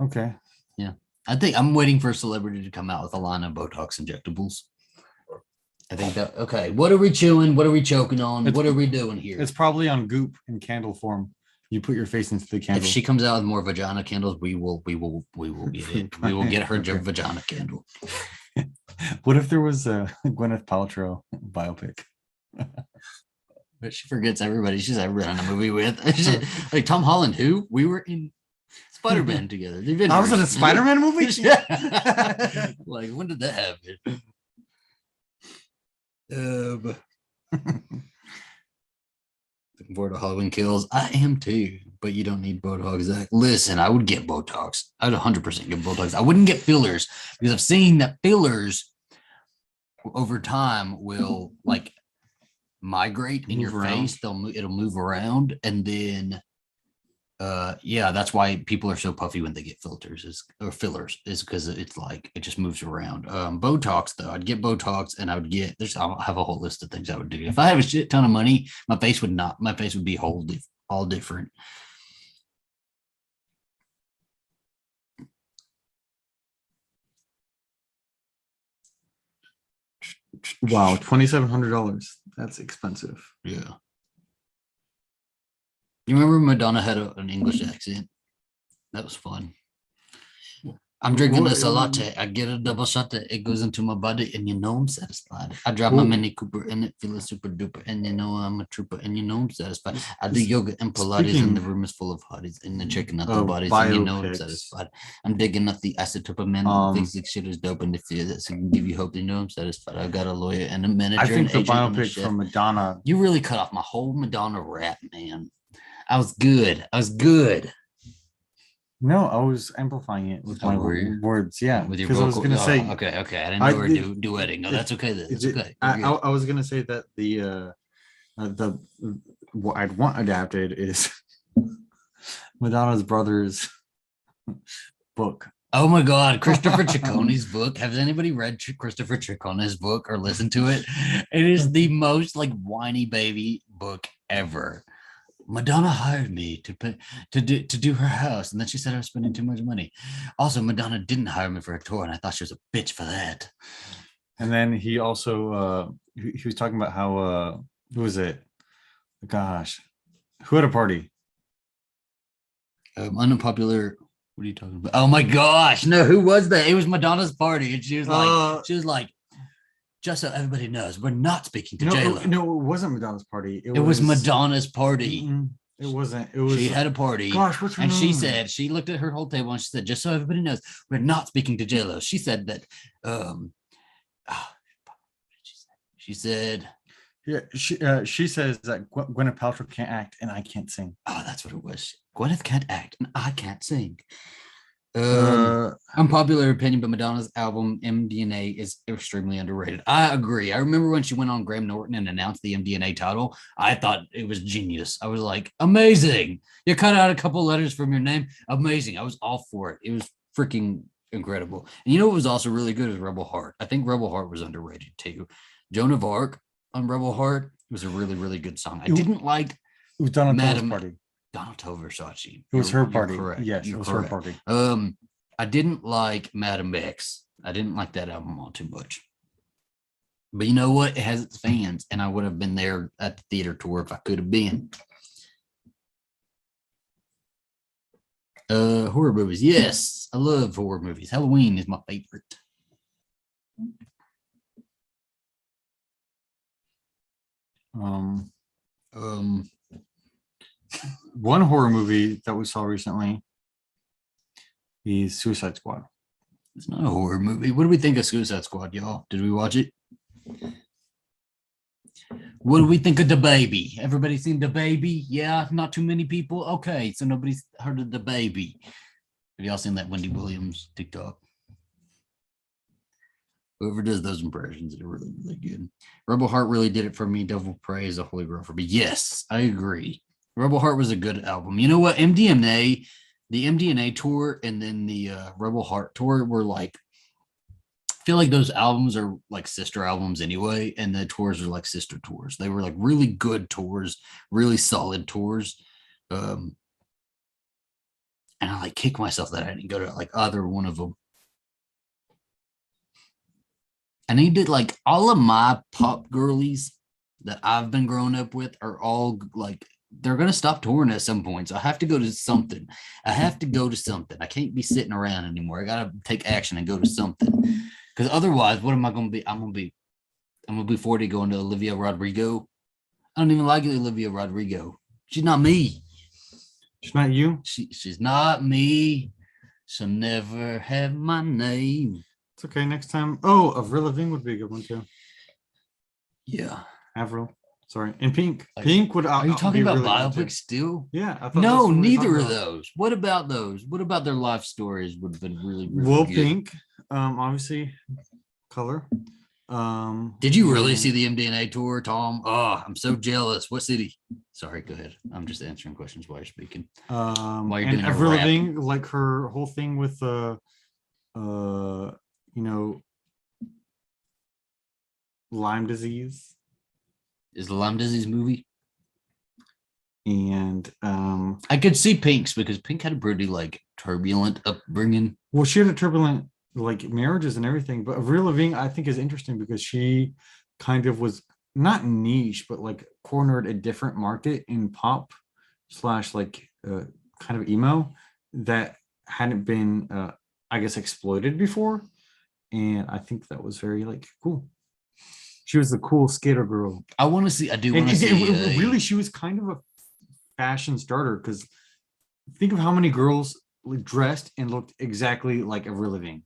okay. Yeah, I think I'm waiting for a celebrity to come out with a line of Botox injectables. I think that okay. What are we chewing? What are we choking on? It's- What are we doing here? It's probably on goop in candle form. You put your face into the candle. If she comes out with more vagina candles, we will get it. We will get her Okay. vagina candle. What if there was a Gwyneth Paltrow biopic? But she forgets everybody she's ever been in a movie with. Like Tom Holland, who we were in Spider-Man together. I was in a Spider-Man movie. Like when did that happen? Looking forward to Halloween Kills. I am too, but you don't need Botox. Zach. Listen, I would get Botox. I'd 100% get Botox. I wouldn't get fillers because I've seen that fillers over time will like migrate in your face. It'll move around, and then yeah, that's why people are so puffy when they get or fillers is because it's like it just moves around. Botox though, I'd get Botox, and I'll have a whole list of things I would do. If I have a shit ton of money, my face would be all different. Wow, $2,700. That's expensive. Yeah. You remember Madonna had an English accent? That was fun. I'm drinking this a latte. I get a double shot that it goes into my body, and you know I'm satisfied. I drive my Mini Cooper and it feeling super duper, and you know I'm a trooper, and you know I'm satisfied. I do yoga and Pilates, and the room is full of hotties, and they're checking out the bodies, and you know I'm satisfied. I'm digging up the isotope man. Physics shit is dope, and if this can give you hope, you know I'm satisfied. I've got a lawyer and a manager. I think the biopic from Madonna. You really cut off my whole Madonna rap, man. I was good. No, I was amplifying it with my words. Yeah, with your vocal. I was gonna say. Okay. I didn't know we were duetting. No, that's okay. That's okay. I was gonna say that the what I'd want adapted is Madonna's brother's book. Oh my God, Christopher Ciccone's book. Has anybody read Christopher Ciccone's book or listened to it? It is the most like whiny baby book ever. Madonna hired me to do her house, and then she said I was spending too much money. Also, Madonna didn't hire me for a tour, and I thought she was a bitch for that. And then he also he was talking about how who was it? Gosh, who had a party? Unpopular. What are you talking about? Oh my gosh, no, who was that? It was Madonna's party, and she was like. Just so everybody knows, we're not speaking to J-Lo. No, it wasn't Madonna's party. It was Madonna's party. It wasn't. It was. She had a party. Gosh, what's her name? She said, she looked at her whole table and she said, just so everybody knows, we're not speaking to J-Lo. She said that, she said. Yeah, she says that Gwyneth Paltrow can't act and I can't sing. Oh, that's what it was. Gwyneth can't act and I can't sing. Unpopular opinion, but Madonna's album MDNA is extremely underrated. I agree. I remember when she went on Graham Norton and announced the MDNA title, I thought it was genius. I was like, amazing. You cut out a couple letters from your name. Amazing. I was all for it. It was freaking incredible. And you know what was also really good is Rebel Heart. I think Rebel Heart was underrated too. Joan of Arc on Rebel Heart was a really, really good song. I didn't like it was Donatello's party. Donatello Versace. It was her party. Correct. Yes, it was correct. her party. I didn't like Madam X. I didn't like that album all too much. But you know what? It has its fans, and I would have been there at the theater tour if I could have been. Horror movies. Yes, I love horror movies. Halloween is my favorite. One horror movie that we saw recently is Suicide Squad. It's not a horror movie. What do we think of Suicide Squad, y'all? Did we watch it? What do we think of The Baby? Everybody seen The Baby? Yeah, not too many people. Okay, so nobody's heard of The Baby. Have y'all seen that Wendy Williams TikTok? Whoever does those impressions, they're really, really good. Rebel Heart really did it for me. Devil Praise, a holy grail for me. Yes, I agree. Rebel Heart was a good album. You know what? MDNA, the MDNA tour and then the Rebel Heart tour were like, I feel like those albums are like sister albums anyway, and the tours are like sister tours. They were like really good tours, really solid tours. And I like kick myself that I didn't go to like either one of them. I need to like all of my pop girlies that I've been growing up with are all like they're gonna stop touring at some point. So I have to go to something. I have to go to something. I can't be sitting around anymore. I gotta take action and go to something. Because otherwise, what am I gonna be? I'm gonna be 40 going to Olivia Rodrigo. I don't even like Olivia Rodrigo. She's not me. She's not you. She's not me. She'll never have my name. It's okay. Next time. Oh, Avril Lavigne would be a good one too. Yeah. Avril. Sorry. And Pink. Like, Pink would. Are you talking about really biopics still? Yeah. I thought No, neither of those. What about those? What about their life stories would have been really, really well, good? Pink. Obviously, Color. Did you really see the MDNA tour, Tom? Oh, I'm so jealous. What city? Sorry, go ahead. I'm just answering questions while you're speaking. While you're doing Avril Lavigne, like her whole thing with Lyme disease. Is the Lyme disease movie? And I could see Pink's because Pink had a pretty like turbulent upbringing. Well, she had a turbulent like marriages and everything, but Avril Lavigne I think is interesting because she kind of was not niche, but like cornered a different market in pop / like kind of emo that hadn't been I guess exploited before, and I think that was very like cool. She was the cool skater girl. I want to see. I do want to see. Really, she was kind of a fashion starter because think of how many girls dressed and looked exactly like Avril Lavigne.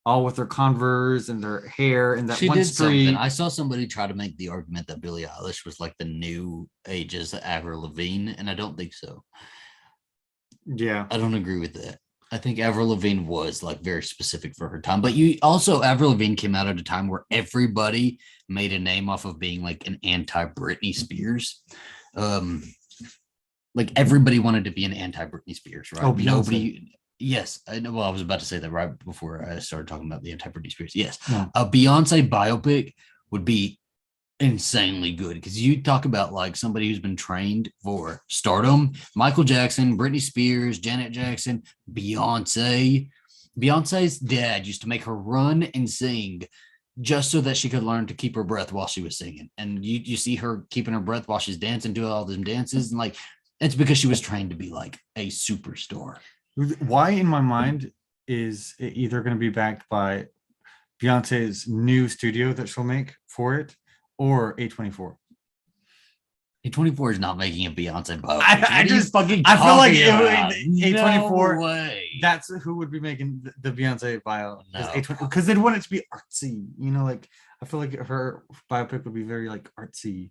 All with their Converse and their hair and that she one did street. Something. I saw somebody try to make the argument that Billie Eilish was like the new ages of Avril Lavigne, and I don't think so. Yeah, I don't agree with that. I think Avril Lavigne was like very specific for her time, but you also Avril Lavigne came out at a time where everybody made a name off of being like an anti-Britney Spears. Like everybody wanted to be an anti-Britney Spears, right? Oh, Nobody. Yes, I know. Well, I was about to say that right before I started talking about the anti-Britney Spears. Yes, yeah. A Beyonce biopic would be insanely good because you talk about like somebody who's been trained for stardom. Michael Jackson, Britney Spears, Janet Jackson, Beyonce. Beyonce's dad used to make her run and sing just so that she could learn to keep her breath while she was singing. And you see her keeping her breath while she's dancing, doing all them dances, and like it's because she was trained to be like a superstar. Why in my mind is it either going to be backed by Beyonce's new studio that she'll make for it or A24? A24 is not making a Beyonce biopic. I feel like A24 way. That's who would be making the Beyonce bio. No. Because they'd want it to be artsy, like I feel like her biopic would be very like artsy.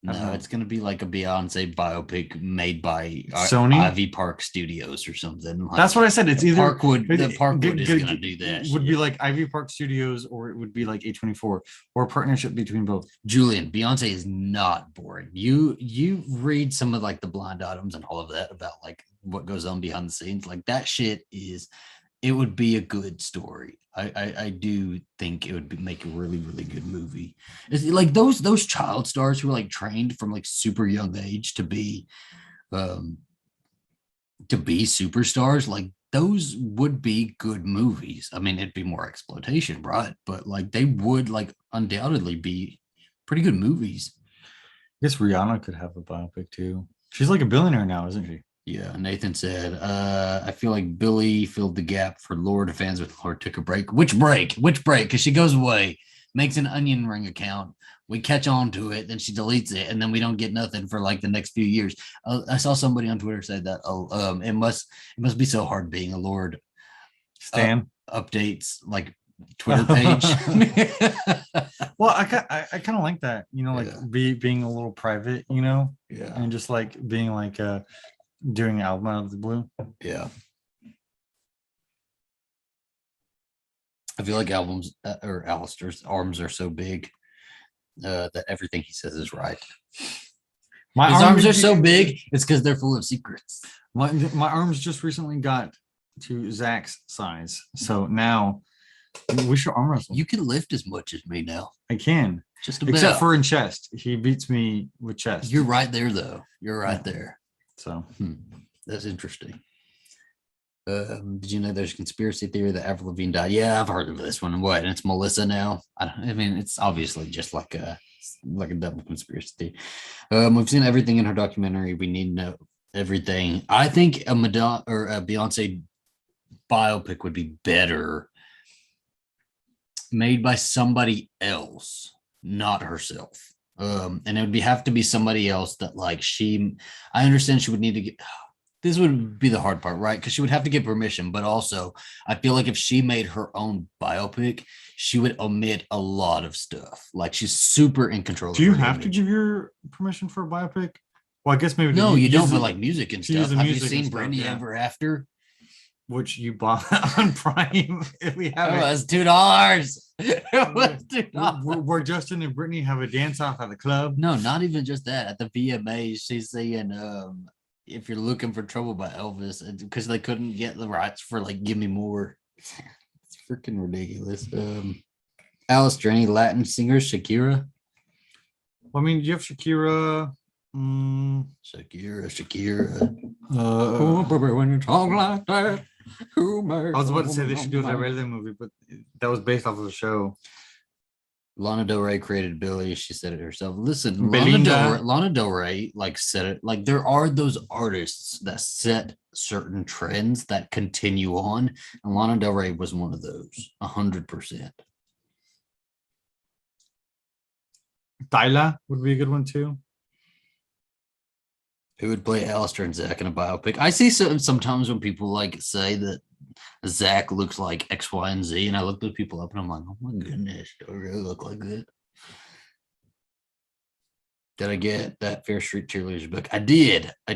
No, it's going to be like a Beyonce biopic made by Sony, Ivy Park Studios or something. Like, that's what I said. It's either Parkwood is going to do that. Would be like Ivy Park Studios, or it would be like A24, or a partnership between both. Julian, Beyonce is not boring. You read some of like the blind items and all of that about like what goes on behind the scenes. Like that shit is. It would be a good story. I do think it would make a really, really good movie. It's like those child stars who are like trained from like super young age to be superstars. Like those would be good movies. I mean, it'd be more exploitation, right? But like they would like undoubtedly be pretty good movies. I guess Rihanna could have a biopic too. She's like a billionaire now, isn't she? Yeah, Nathan said, I feel like Billie filled the gap for Lord fans with Lord took a break. Which break? Because she goes away, makes an onion ring account. We catch on to it, then she deletes it, and then we don't get nothing for like the next few years. I saw somebody on Twitter say that it must be so hard being a Lord Stan updates like Twitter page. Well, I kind of like that, like being a little private, and just like being like doing an album out of the blue. Yeah. I feel like albums or Alistar's arms are so big that everything he says is right. His arms are so big, it's because they're full of secrets. My arms just recently got to Zach's size. So now we should arm wrestle. You can lift as much as me now. I can. Just about. Except for in chest. He beats me with chest. You're right there, though. You're right there. So that's interesting. Did you know there's a conspiracy theory that Avril Lavigne died? Yeah, I've heard of this one. What? And it's Melissa now. I mean, it's obviously just like a double conspiracy theory. We've seen everything in her documentary. We need to know everything. I think a Madonna or a Beyonce biopic would be better made by somebody else, not herself. And it would have to be somebody else that like I understand she would need to get. This would be the hard part, right? Because she would have to get permission, but also I feel like if she made her own biopic, she would omit a lot of stuff. Like she's super in control. Do you have to give your permission for a biopic? Well, I guess maybe no, you don't. But like music and stuff. Have you seen Britney Ever After? Which you bought on Prime? If we have it was $2. It was $2. Where Justin and Britney have a dance off at the club. No, not even just that. At the VMAs, she's saying, "If you're looking for trouble" by Elvis, because they couldn't get the rights for like "Give Me More." It's freaking ridiculous. Alistar, any Latin singers? Shakira. Well, I mean, you have Shakira. Shakira. When you talk like that. I was about to say they should do that Ray movie, but that was based off of the show. Lana Del Rey created Billy. She said it herself. Listen, Lana Del Rey like said it. Like there are those artists that set certain trends that continue on, and Lana Del Rey was one of those. 100%. Tyla would be a good one too. Who would play Alistar and Zach in a biopic? I see sometimes when people like say that Zach looks like X, Y, and Z, and I look those people up and I'm like, oh my goodness, do I really look like that? Did I get that Fair Street Cheerleaders book? I did. I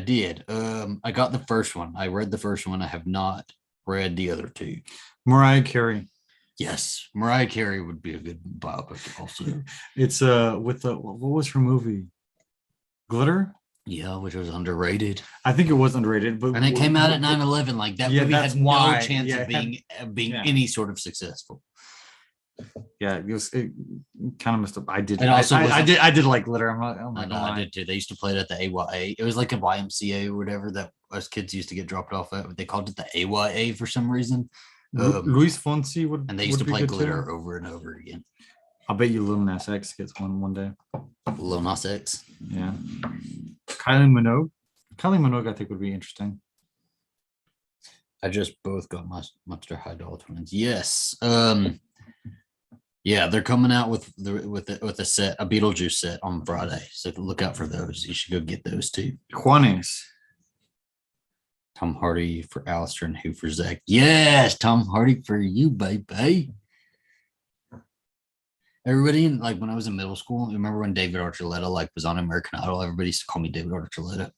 got the first one. I read the first one. I have not read the other two. Mariah Carey. Yes, Mariah Carey would be a good biopic also. It's with the what was her movie? Glitter? Yeah, which was underrated. I think it was underrated, but and it came out at 9/11. Like that movie had no chance of being any sort of successful. Yeah, it kind of messed up. I did. And also I did like Glitter. I'm not. Oh my God. I did too. They used to play it at the AYA. It was like a YMCA or whatever that us kids used to get dropped off at. They called it the AYA for some reason. Luis Fonsi would. And they used to play Glitter too. Over and over again. I'll bet you Lil Nas X gets one day. Lil Nas X. Yeah. Kylie Minogue, I think would be interesting. I just both got my Monster High Doll twins. Yes. Yeah, they're coming out with a set, a Beetlejuice set on Friday. So look out for those. You should go get those too. Juanes. Tom Hardy for Alistar and who for Zach? Yes, Tom Hardy for you, baby. Everybody in like when I was in middle school, remember when David Archuleta like was on American Idol? Everybody used to call me David Archuleta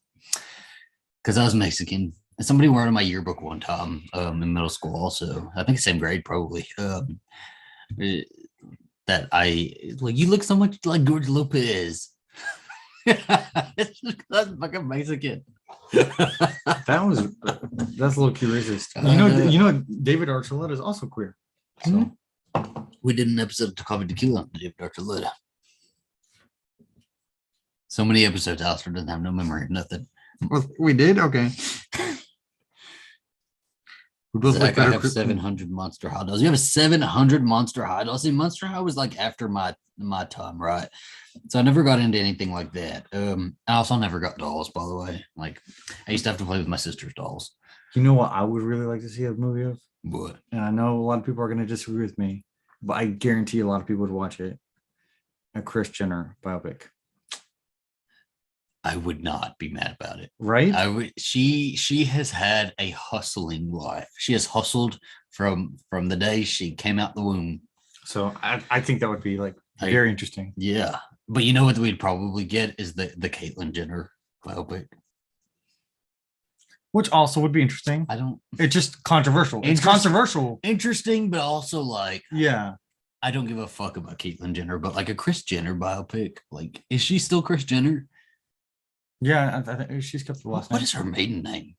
because I was Mexican. And somebody wrote in my yearbook one time in middle school also. I think same grade probably. That I like you look so much like George Lopez. It's just that's fucking Mexican. That's a little too racist. You know, David Archuleta is also queer. So. We did an episode of Tequila on David Archuleta. So many episodes, Alistar doesn't have no memory of nothing. Well, we did? Okay. We both Zach, I have 700 Monster High Dolls. You have a 700 Monster High Dolls. See, Monster High was like after my time, right? So I never got into anything like that. I also never got dolls, by the way. Like I used to have to play with my sister's dolls. You know what I would really like to see a movie of? What? And I know a lot of people are going to disagree with me, but I guarantee a lot of people would watch it. A Kris Jenner biopic. I would not be mad about it. Right? I would. She has had a hustling life. She has hustled from the day she came out the womb. So I think that would be like very interesting. Yeah, but you know what we'd probably get is the Caitlyn Jenner biopic, which also would be interesting. It's just controversial. It's controversial. Interesting, but also like yeah. I don't give a fuck about Caitlyn Jenner, but like a Kris Jenner biopic, like is she still Kris Jenner? Yeah, I think she's kept the last name. What is her maiden name?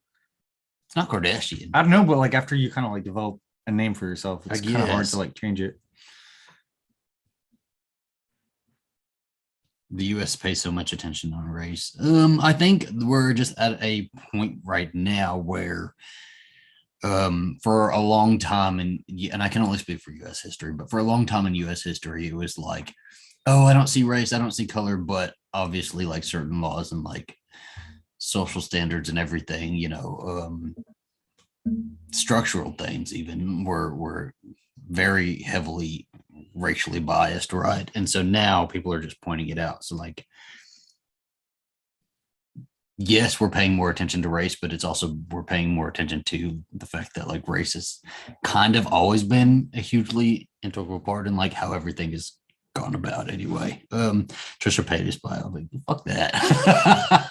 It's not Kardashian. I don't know, but like after you kind of like develop a name for yourself, it's kind of hard to like change it. The U.S. pays so much attention on race. I think we're just at a point right now where For a long time, and I can only speak for U.S. history, but for a long time in U.S. history, it was like, oh, I don't see race, I don't see color, but obviously, like certain laws and like social standards and everything, structural things even were very heavily racially biased, right? And so now people are just pointing it out. So like, yes, we're paying more attention to race, but it's also we're paying more attention to the fact that like race has kind of always been a hugely integral part in like how everything is gone about anyway. Trisha Paytas biopic, fuck that.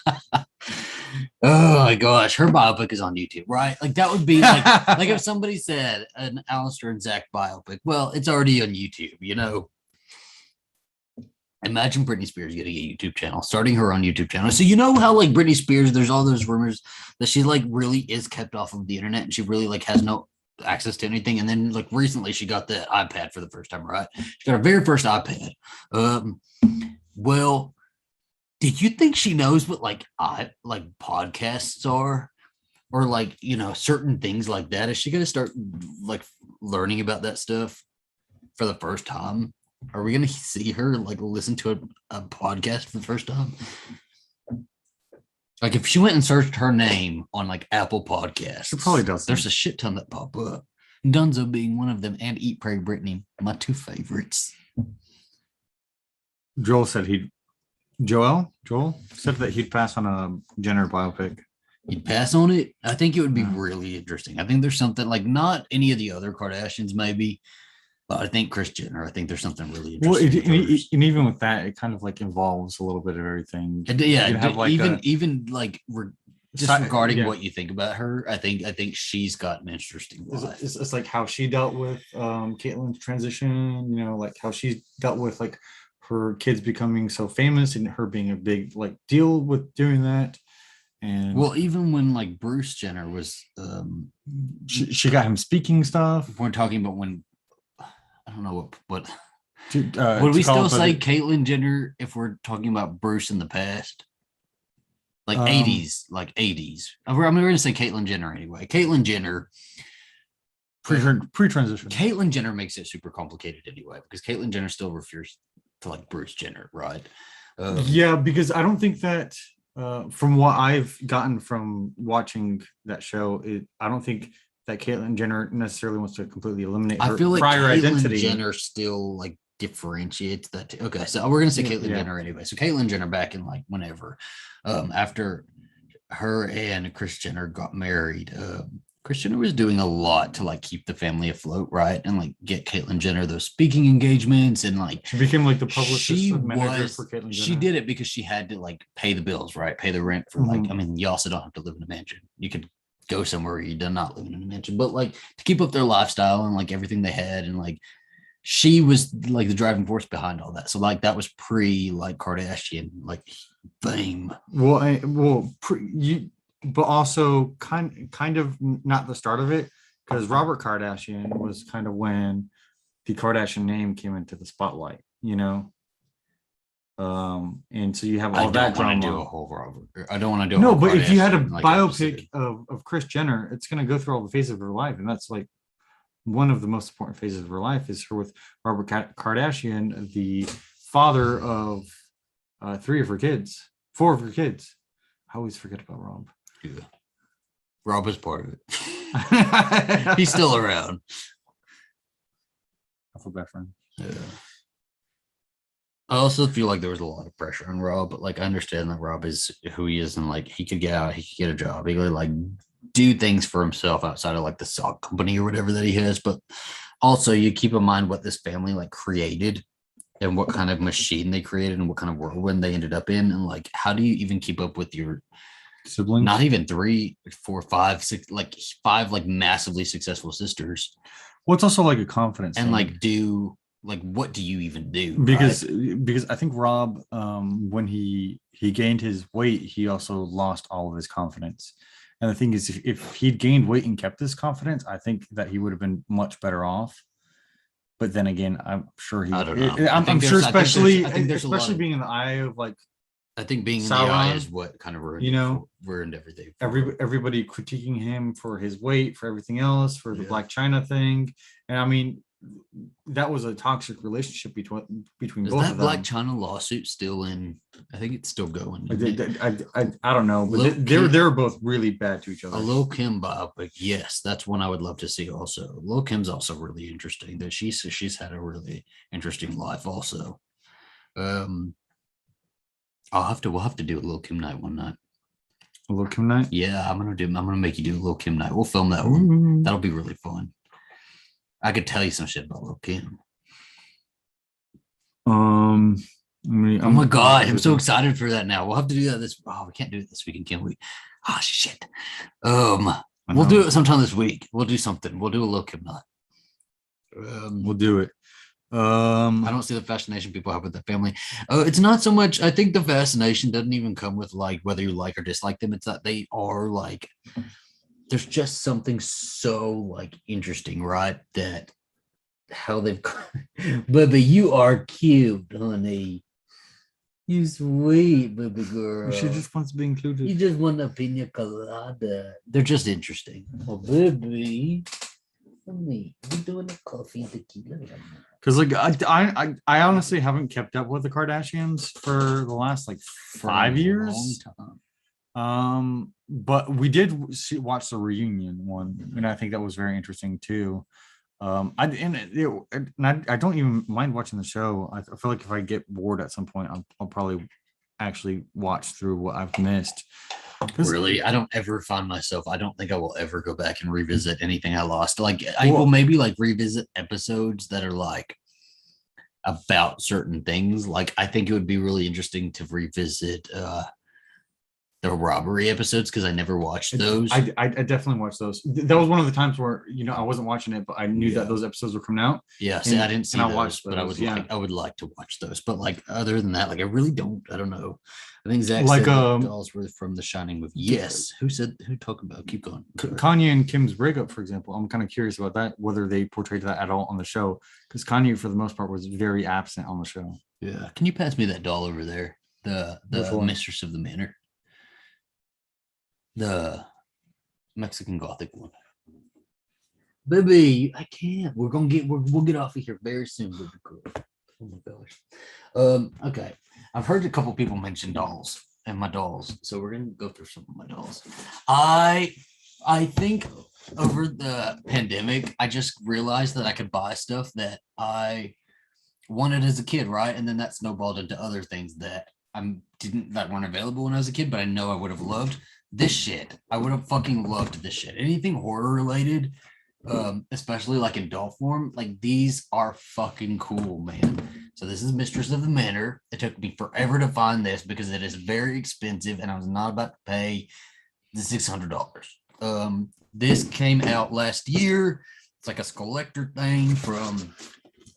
Oh my gosh, her biopic is on YouTube, right? Like that would be like if somebody said an Alistar and Zach biopic. Well, it's already on YouTube, Imagine Britney Spears getting a YouTube channel, starting her own YouTube channel. So you know how like Britney Spears, there's all those rumors that she like really is kept off of the internet and she really like has no access to anything. And then like recently she got the iPad for the first time, right? She got her very first iPad. Well, did you think she knows what like podcasts are? Or like, certain things like that? Is she gonna start like learning about that stuff for the first time? Are we gonna see her like listen to a podcast for the first time? Like if she went and searched her name on like Apple Podcasts, She probably does. There's a shit ton that pop up. Dunzo being one of them, and Eat Pray Brittany, my two favorites. Joel said that he'd pass on a Jenner biopic. You'd pass on it. I think it would be really interesting. I think there's something like not any of the other Kardashians, maybe. But I think Kris Jenner, I think there's something really interesting. Well, and even with that, it kind of like involves a little bit of everything. Yeah, even like regarding what you think about her, I think she's got an interesting life. It's like how she dealt with Caitlyn's transition, like how she dealt with like her kids becoming so famous and her being a big like deal with doing that. And well, even when like Bruce Jenner was she got him speaking stuff. We're talking about when I don't know what would we still say Caitlyn Jenner if we're talking about Bruce in the past? Like 80s. We're gonna say Caitlyn Jenner anyway. Caitlyn Jenner pre-transition. Caitlyn Jenner makes it super complicated anyway, because Caitlyn Jenner still refers to like Bruce Jenner, right? Yeah, because I don't think that from what I've gotten from watching that show, I don't think that Caitlyn Jenner necessarily wants to completely eliminate her prior identity. Jenner still like differentiates that. Okay, so we're gonna say Caitlyn Jenner anyway. So Caitlyn Jenner back in like whenever, after her and Kris Jenner got married, Kris Jenner was doing a lot to like keep the family afloat, right? And like get Caitlyn Jenner those speaking engagements, and like she became like the publicist manager for Caitlyn Jenner. She did it because she had to like pay the bills, right? Pay the rent for like, I mean, you also don't have to live in a mansion. You could go somewhere where you do not live in a mansion, but like to keep up their lifestyle and like everything they had, and like she was like the driving force behind all that. So like that was pre like Kardashian like fame. But also kind of not the start of it, because Robert Kardashian was kind of when the Kardashian name came into the spotlight, and so you have all that drama. I don't want to do no, but if you had a biopic of Kris Jenner, it's going to go through all the phases of her life, and that's like one of the most important phases of her life is her with Robert Kardashian, the father of 4 of her kids. I always forget about Rob. Yeah. Rob is part of it. He's still around. I feel bad for him. Yeah. I also feel like there was a lot of pressure on Rob, but like I understand that Rob is who he is, and like he could get out, he could get a job, he could like do things for himself outside of like the sock company or whatever that he has. But also you keep in mind what this family like created and what kind of machine they created and what kind of whirlwind they ended up in, and like how do you even keep up with your siblings? Not even 3, 4, 5, 6, like 5 like massively successful sisters. Well, it's also like a confidence and thing. Like what do you even do? Because I think Rob, when he gained his weight, he also lost all of his confidence. And the thing is, if he'd gained weight and kept his confidence, I think that he would have been much better off. But then again, I'm sure I don't know. I'm sure, especially being in the eye of like I think being in the eye Sauron, is what kind of ruined you know, ruined everything. everybody critiquing him for his weight, for everything else, for the Yeah. Black China thing. And I mean, that was a toxic relationship between Is both that of Black them. China lawsuit still in? I think it's still going. I, isn't it? I don't know, but Lil' Kim- they're both really bad to each A other. Lil Kim biopic, yes, that's one I would love to see. Also, Lil Kim's also really interesting. That she's had a really interesting life. Also, um, we'll have to do a Lil Kim night one night. A Lil Kim night. Yeah, I'm gonna make you do a Lil Kim night. We'll film that one. Ooh. That'll be really fun. I could tell you some shit about Lil Kim. Oh my god, I'm so excited for that now. We'll have to do that we can't do it this weekend, can we? Oh shit. We'll do it sometime this week. We'll do something. We'll do a Lil Kim night. We'll do it. I don't see the fascination people have with that family. It's not so much. I think the fascination doesn't even come with like whether you like or dislike them. It's that they are like. There's just something so like interesting, right? That how they've. Baby, you are cute, honey. You sweet baby girl. She just wants to be included. You just want a pina colada. They're just interesting. Oh, baby. Honey, we doing a coffee and tequila right now. Because like I honestly haven't kept up with the Kardashians for the last like 5 years. But we did watch the reunion one, and I think that was very interesting too. I don't even mind watching the show. I feel like if I get bored at some point, I'll probably actually watch through what I've missed. Really, I don't ever find myself. I don't think I will ever go back and revisit anything I lost. Like I will maybe like revisit episodes that are like about certain things. Like I think it would be really interesting to revisit the robbery episodes because I never watched those. I definitely watched those. That was one of the times where I wasn't watching it, but I knew that those episodes were coming out. Yeah, see, I didn't see those, watched but I would like to watch those. But like other than that, like I really don't. I don't know. I think Zach like said dolls were from the Shining movie. Yes, who talked about? Keep going. Kanye and Kim's breakup, for example. I'm kind of curious about that, whether they portrayed that at all on the show, because Kanye, for the most part, was very absent on the show. Yeah, can you pass me that doll over there? The Mistress of the Manor. The Mexican Gothic one. Baby, I can't. We'll get off of here very soon, baby girl. Oh my gosh. Okay. I've heard a couple people mention dolls and my dolls. So we're gonna go through some of my dolls. I think over the pandemic, I just realized that I could buy stuff that I wanted as a kid, right? And then that snowballed into other things that weren't available when I was a kid, but I know I would have loved. This shit, I would have fucking loved this shit. Anything horror related, especially like in doll form, like these are fucking cool, man. So this is Mistress of the Manor. It took me forever to find this because it is very expensive and I was not about to pay the $600. This came out last year. It's like a Scollector thing from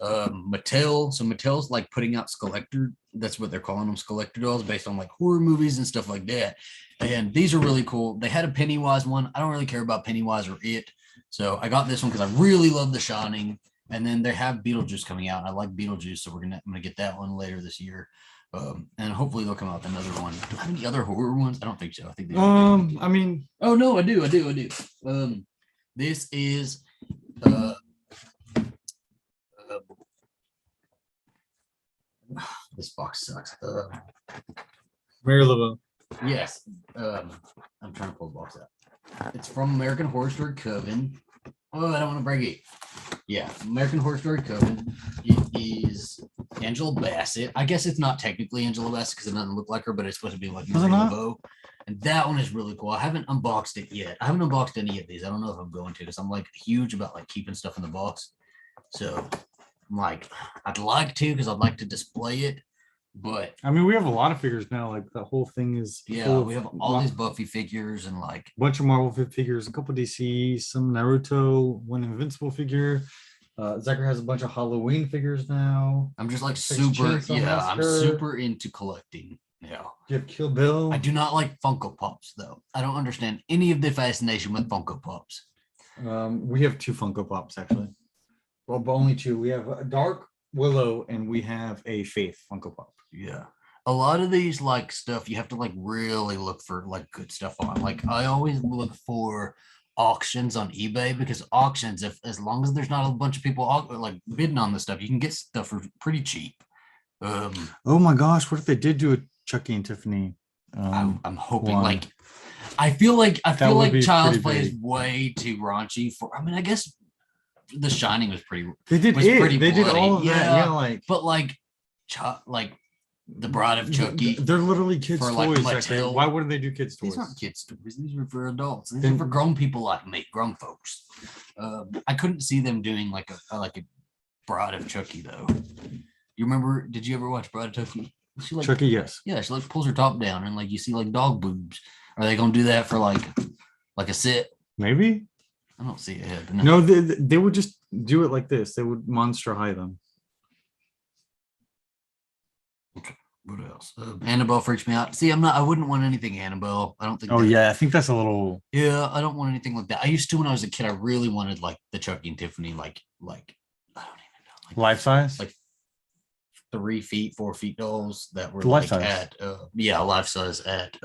Mattel. So Mattel's like putting out Scollector. That's what they're calling them, Scollector dolls, based on like horror movies and stuff like that. And these are really cool. They had a Pennywise one. I don't really care about Pennywise or It. So I got this one because I really love The Shining. And then they have Beetlejuice coming out. I like Beetlejuice, so I'm gonna get that one later this year. And hopefully they'll come out with another one. Do I have any other horror ones? I don't think so. I think I mean, oh no, I do. This is this box sucks. Mary Laveau. Yes. I'm trying to pull the box out. It's from American Horror Story Coven. Oh, I don't want to break it. Yeah, American Horror Story Coven. It is Angela Bassett. I guess it's not technically Angela Bassett because it doesn't look like her, but it's supposed to be like Mary Laveau. And that one is really cool. I haven't unboxed it yet. I haven't unboxed any of these. I don't know if I'm going to because I'm like huge about like keeping stuff in the box. So I'm like, I'd like to because I'd like to display it. But I mean, we have a lot of figures now. Like the whole thing is we have all these Buffy figures and like a bunch of Marvel figures, a couple DC, some Naruto, one Invincible figure. Zachary has a bunch of Halloween figures now. I'm just like super, I'm super into collecting. Yeah. You have Kill Bill. I do not like Funko Pops though. I don't understand any of the fascination with Funko Pops. We have 2 Funko Pops actually. Well, but only 2. We have a Dark Willow and we have a Faith Funko Pop. Yeah. a lot of these like stuff you have to like really look for like good stuff on. Like I always look for auctions on eBay because auctions, if as long as there's not a bunch of people like bidding on this stuff, you can get stuff for pretty cheap. Oh my gosh, what if they did do a Chucky and Tiffany? I'm hoping one? like I feel That would like be Child's pretty Play is big. way too raunchy for. I mean, I guess The Shining was pretty They did was it. pretty They did bloody. all of that. Yeah, Yeah, like but like the Bride of Chucky they're literally kids' for like toys. Mattel. Why wouldn't they do kids' These toys? aren't kids' toys. These are for adults. These Then- are for grown people like me, grown folks. I couldn't see them doing like a Bride of Chucky though. You remember? Did you ever watch Bride of Chucky? She like Chucky, yes. yeah, she like pulls her top down and like you see like dog boobs. Are they gonna do that for like a sit? Maybe. I don't see it. But No, they would just do it like this. They would monster high them. What else? Annabelle freaks me out. See, I wouldn't want anything Annabelle. I don't think. Oh yeah, I think that's a little. Yeah, I don't want anything like that. I used to when I was a kid. I really wanted like the Chucky and Tiffany, like I don't even know, Life size. like 3 feet, 4 feet dolls that were Life like size. at life size at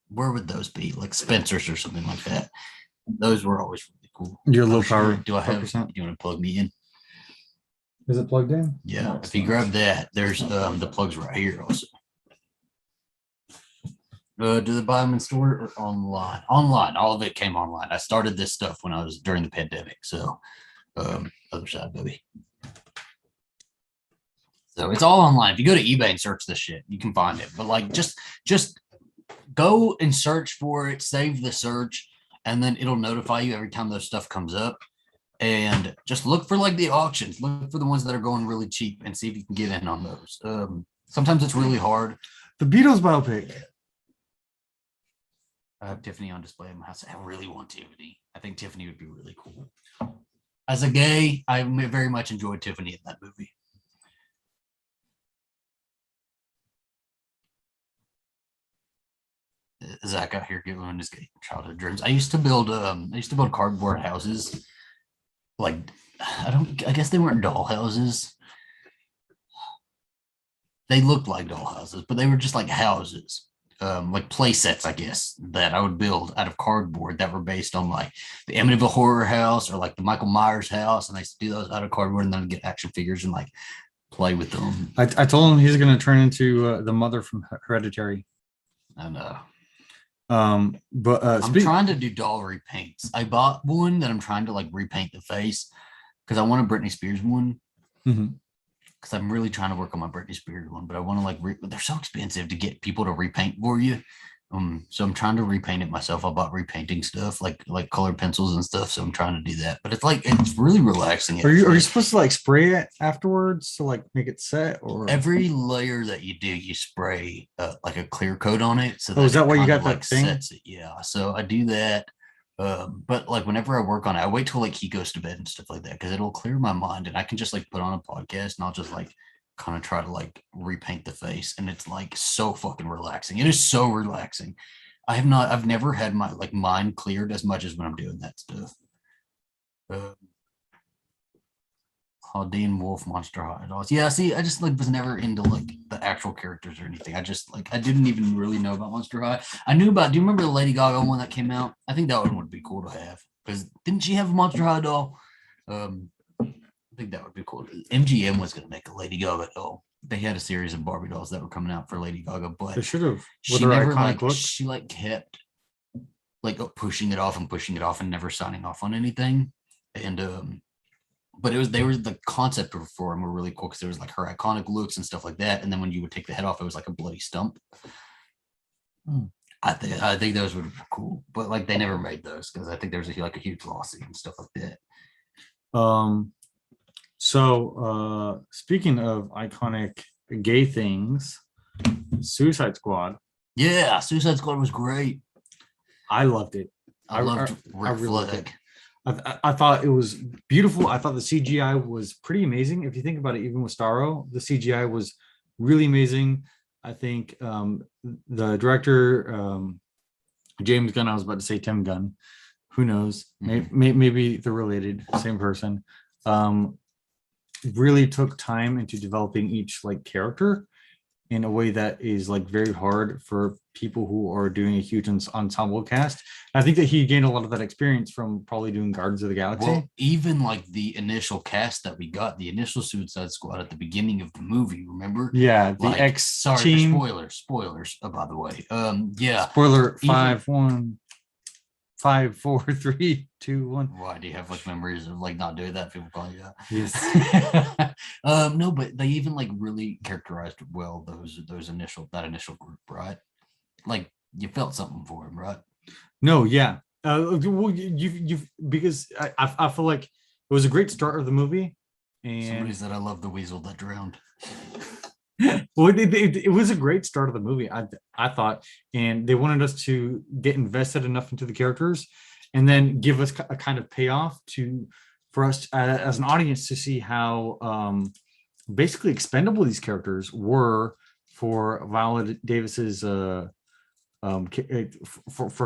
where would those be? Like Spencer's or something like that. Those were always really cool. Your low Oh, sure. power. Do I have? 5%? Do you want to plug me in? Is it plugged in? Yeah. No, it's If you not. grab that, there's the plugs right here also. Do they buy them in store or online? Online. All of it came online. I started this stuff when I was during the pandemic. So other side, baby. So it's all online. If you go to eBay and search this shit, you can find it. But like just go and search for it, save the search, and then it'll notify you every time those stuff comes up. And just look for like the auctions, look for the ones that are going really cheap and see if you can get in on those. Sometimes it's really hard. The Beatles biopic. I have Tiffany on display in my house. I really want Tiffany. I think Tiffany would be really cool. As a gay, I very much enjoyed Tiffany in that movie. Zach out here giving his childhood dreams. I used to build cardboard houses. Like I guess they weren't doll houses. They looked like doll houses, but they were just like houses. Like play sets, I guess, that I would build out of cardboard that were based on like the Amityville Horror House or like the Michael Myers house. And I used to do those out of cardboard and then I'd get action figures and like play with them. I told him he's going to turn into the mother from Hereditary. I know. But I'm trying to do doll repaints. I bought one that I'm trying to like repaint the face because I want a Britney Spears one. Because I'm really trying to work on my Britney Spears one, but I want to like they're so expensive to get people to repaint for you. So I'm trying to repaint it myself. I bought repainting stuff like colored pencils and stuff. So I'm trying to do that. But it's really relaxing. Are you supposed to like spray it afterwards to like make it set, or every layer that you do, you spray like a clear coat on it. So is that why you got like that thing? sets it. Yeah. So I do that. But like whenever I work on it, I wait till like he goes to bed and stuff like that because it'll clear my mind and I can just like put on a podcast and I'll just like kind of try to like repaint the face and it's like so fucking relaxing. It is so relaxing. I've never had my like mind cleared as much as when I'm doing that stuff. Dean Wolf Monster High dolls. Yeah, see, I just like was never into like the actual characters or anything. I just like I didn't even really know about Monster High. I knew about. Do you remember the Lady Gaga one that came out? I think that one would be cool to have because didn't she have a Monster High doll? I think that would be cool. MGM was going to make a Lady Gaga doll. They had a series of Barbie dolls that were coming out for Lady Gaga, but they should have. She never like look. She like kept like pushing it off and never signing off on anything, and but the concept for them were really cool because there was like her iconic looks and stuff like that. And then when you would take the head off, it was like a bloody stump. I think those would be cool, but like they never made those because I think there's like a huge lawsuit and stuff like that. So speaking of iconic gay things, Suicide Squad. Yeah, Suicide Squad was great. I loved it. I loved Rick Flag. I thought it was beautiful. I thought the CGI was pretty amazing. If you think about it, even with Starro, the CGI was really amazing. I think the director, James Gunn, I was about to say Tim Gunn, who knows? Maybe they're related, same person. Really took time into developing each like character. in a way that is like very hard for people who are doing a huge ensemble cast. I think that he gained a lot of that experience from probably doing Guardians of the Galaxy. Well, even like the initial cast that we got, the initial Suicide Squad at the beginning of the movie, remember? Yeah, the like, X sorry, team. spoilers, by the way. Yeah. Spoiler Even- 5, 1, 5, 4, 3, 2, 1. Why do you have like memories of like not doing that? People calling you that. Yes. No, but they even like really characterized well that initial group, right? Like you felt something for him, right? No, yeah. Well, you've because I feel like it was a great start of the movie, and Somebody said I love the weasel that drowned. well, it was a great start of the movie. I thought, and they wanted us to get invested enough into the characters, and then give us a kind of payoff for us as an audience to see how basically expendable these characters were for Viola Davis's for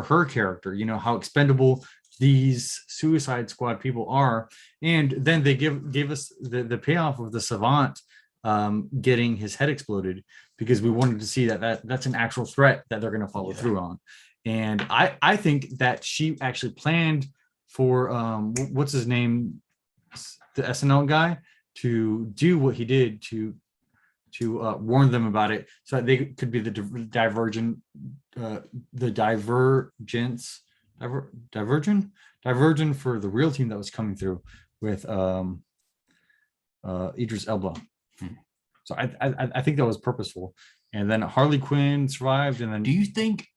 her character. You know how expendable these Suicide Squad people are, and then they gave us the payoff of the Savant getting his head exploded, because we wanted to see that's an actual threat that they're going to follow through on. And I think that she actually planned for what's his name, the SNL guy, to do what he did to warn them about it, so that they could be the divergence for the real team that was coming through with Idris Elba. So I think that was purposeful. And then Harley Quinn survived. And then do you think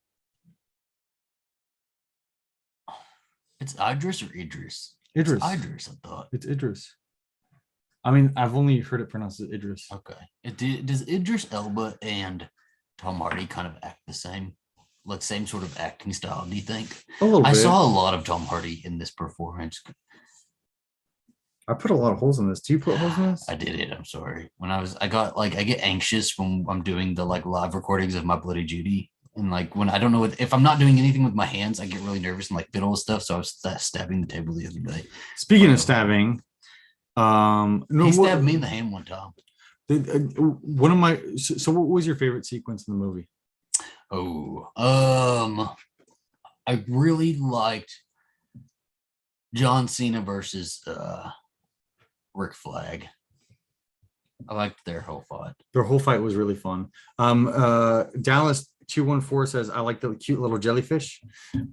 it's Idris or Idris? Idris. It's Idris, I thought. It's Idris. I mean, I've only heard it pronounced as Idris. Okay. Does Idris Elba and Tom Hardy kind of act the same? Like same sort of acting style, do you think? A little bit. I saw a lot of Tom Hardy in this performance. I put a lot of holes in this. Do you put holes in this? I did it. I'm sorry. I get anxious when I'm doing the like live recordings of my Bloody Judy. And like when I don't know if I'm not doing anything with my hands, I get really nervous and like fiddle with stuff. So I was stabbing the table the other day. Speaking of stabbing, he stabbed me in the hand one time. One of my so what was your favorite sequence in the movie? I really liked John Cena versus Rick Flag. I liked their whole fight. Their whole fight was really fun. Dallas 214 says, I like the cute little jellyfish.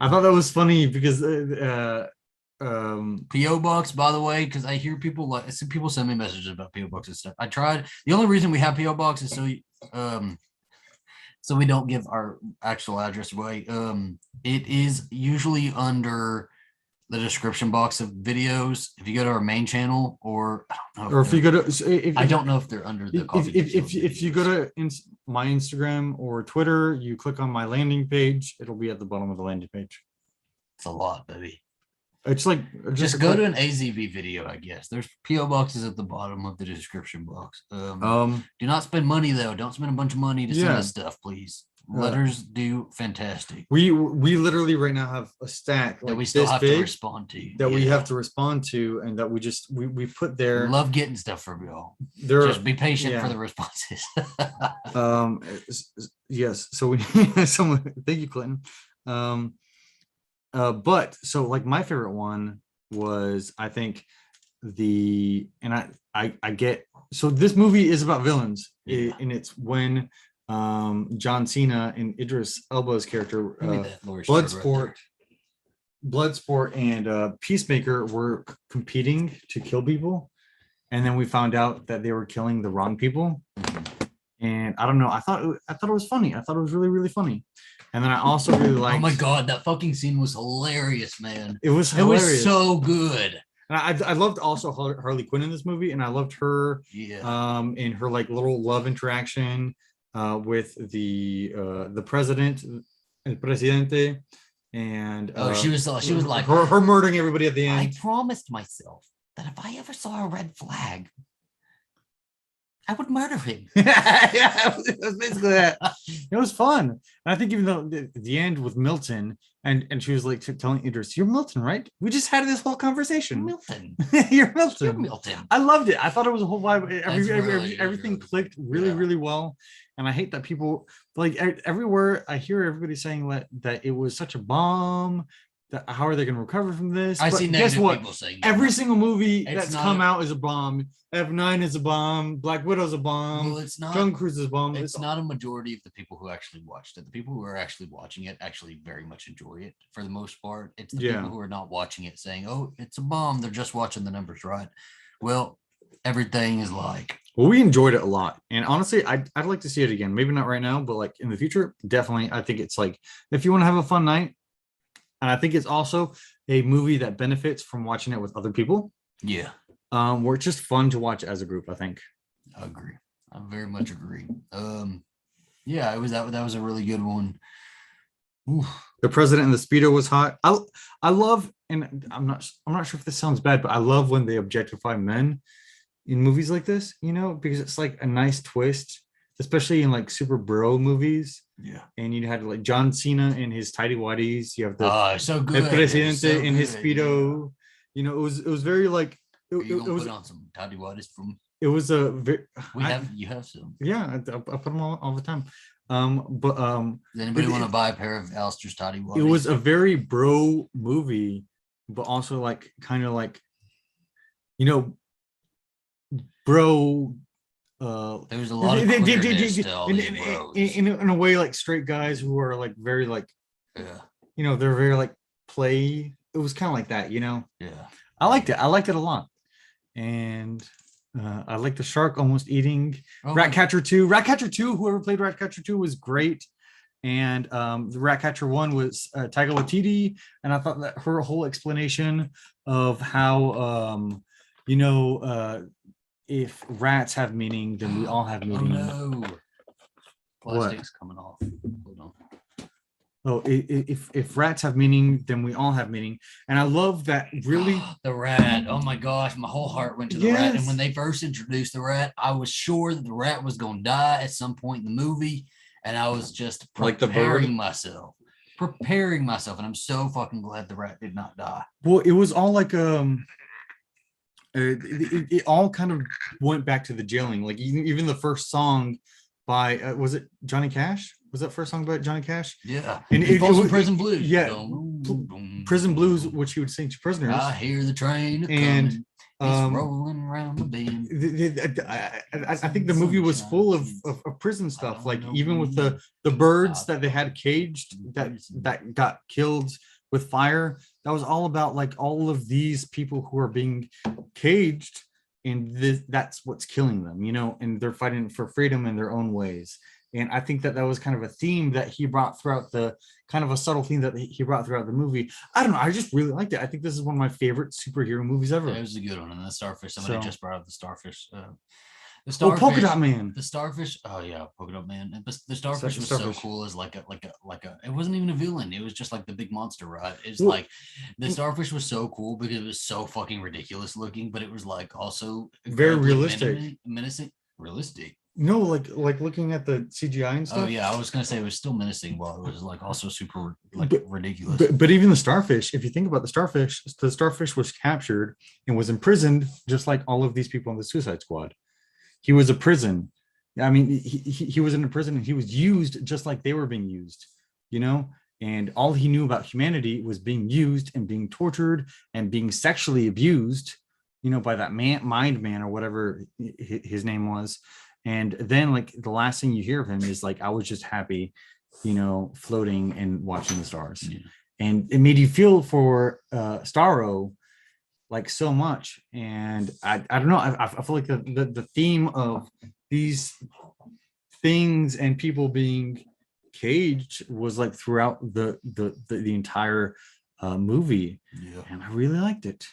I thought that was funny because P.O. Box, by the way, because I hear people people send me messages about P.O. Box and stuff. I tried. The only reason we have P.O. Box is so we don't give our actual address away. It is usually under the description box of videos. If you go to our main channel, or I don't know, or if you go to, I don't know if they're under the coffee. If you go to my Instagram or Twitter, you click on my landing page, it'll be at the bottom of the landing page. It's a lot, baby. It's like just go to an AZV video, I guess. There's PO boxes at the bottom of the description box. Do not spend money though. Don't spend a bunch of money to send us stuff, please. Letters do fantastic. We literally right now have a stack that we still have to respond to. That we have to respond to, and that we put there. We love getting stuff from y'all. Just be patient for the responses. Yes. So we thank you, Clinton. But so like my favorite one was, I think I get, so this movie is about villains, and it's when John Cena and Idris Elba's character, Bloodsport and Peacemaker were competing to kill people, and then we found out that they were killing the wrong people. And I don't know, I thought it was funny. I thought it was really, really funny. And then I also really liked, oh my god, that fucking scene was hilarious, man. It was hilarious. It was so good. And I loved also Harley Quinn in this movie, and I loved her in her like little love interaction with the president, El Presidente, and she was like her murdering everybody at the end. I promised myself that if I ever saw a red flag, I would murder him. Yeah, it was basically that. It was fun. And I think even though the end with Milton and she was like telling Idris, "You're Milton, right? We just had this whole conversation. Milton. You're Milton. You're Milton. I loved it. I thought it was a whole vibe. Everything Really clicked really well. And I hate that people like everywhere I hear everybody saying that it was such a bomb. That how are they going to recover from this? I But see guess negative what? people saying Every that. single movie It's that's not come a- out is a bomb. F9 is a bomb. Black Widow's a bomb. Well, it's not. Jungle Cruise is a bomb. It's not a majority of the people who actually watched it. The people who are actually watching it actually very much enjoy it for the most part. It's the people who are not watching it saying, "Oh, it's a bomb." They're just watching the numbers, right? Well, everything is like. Well, we enjoyed it a lot, and honestly, I'd like to see it again. Maybe not right now, but like in the future, definitely. I think it's like if you want to have a fun night, and I think it's also a movie that benefits from watching it with other people. Yeah. Where it's just fun to watch as a group. I think. I agree. I very much agree. Yeah, it was that was a really good one. Oof. The President and the Speedo was hot. I love, and I'm not sure if this sounds bad, but I love when they objectify men in movies like this, you know, because it's like a nice twist, especially in like super bro movies. Yeah. And you had like John Cena in his tidy whities. You have the so good. El Presidente in his good, Speedo. Yeah. You know, it was very like Are you gonna it was put on some tidy whities from. it was a very You have some. yeah, I put them all the time. Does anybody want to buy a pair of Alistar's tidy whities? It was a very bro movie, but also like kind of like, you know, bro. There's a lot of clearness to all these bros. In a way, like straight guys who are like very like, Yeah. you know, they're very like play. It was kind of like that, you know. Yeah. I liked it. I liked it a lot, and I like the shark almost eating Ratcatcher 2. Ratcatcher 2, whoever played Ratcatcher 2 was great. And the Ratcatcher 1 was Taika Waititi. And I thought that her whole explanation of how, you know, if rats have meaning, then we all have meaning. Oh, no. Plastic's coming off. Hold on. Oh, if rats have meaning, then we all have meaning. And I love that really. The rat. Oh my gosh, my whole heart went to the rat. And when they first introduced the rat, I was sure that the rat was going to die at some point in the movie. And I was just preparing myself. And I'm so fucking glad the rat did not die. Well, it was all like it all kind of went back to the jailing. Like even the first song by was it Johnny Cash? Was that first song by Johnny Cash? Yeah. And it was Prison Blues. Yeah. Prison Blues, which he would sing to prisoners. I hear the train and coming. It's rolling around the bend. I think the movie was full of prison stuff, like even with the birds that they had caged that got killed with fire. That was all about like all of these people who are being caged, and that's what's killing them, you know, and they're fighting for freedom in their own ways. And I think that was kind of a theme that he brought throughout the kind of a subtle theme that he brought throughout the movie. I don't know. I just really liked it. I think this is one of my favorite superhero movies ever. It was a good one. And the starfish, somebody just brought up the starfish. The starfish, Polka Dot Man. The starfish. Oh yeah, Polka Dot Man. The starfish was so cool as like a. It wasn't even a villain. It was just like the big monster, right? It's like the starfish was so cool because it was so fucking ridiculous looking, but it was like also very realistic, menacing, realistic. No, like looking at the CGI and stuff. Oh yeah, I was gonna say it was still menacing while it was like also super like ridiculous. But even the starfish, if you think about the starfish was captured and was imprisoned just like all of these people in the Suicide Squad. He was a prison. I mean, he was in a prison and he was used just like they were being used, you know. And all he knew about humanity was being used and being tortured and being sexually abused, you know, by that mind man or whatever his name was. And then like the last thing you hear of him is like, I was just happy, you know, floating and watching the stars. Yeah. And it made you feel for Starro like so much. And I don't know, I feel like the theme of these things and people being caged was like throughout the entire movie. Yeah. And I really liked it.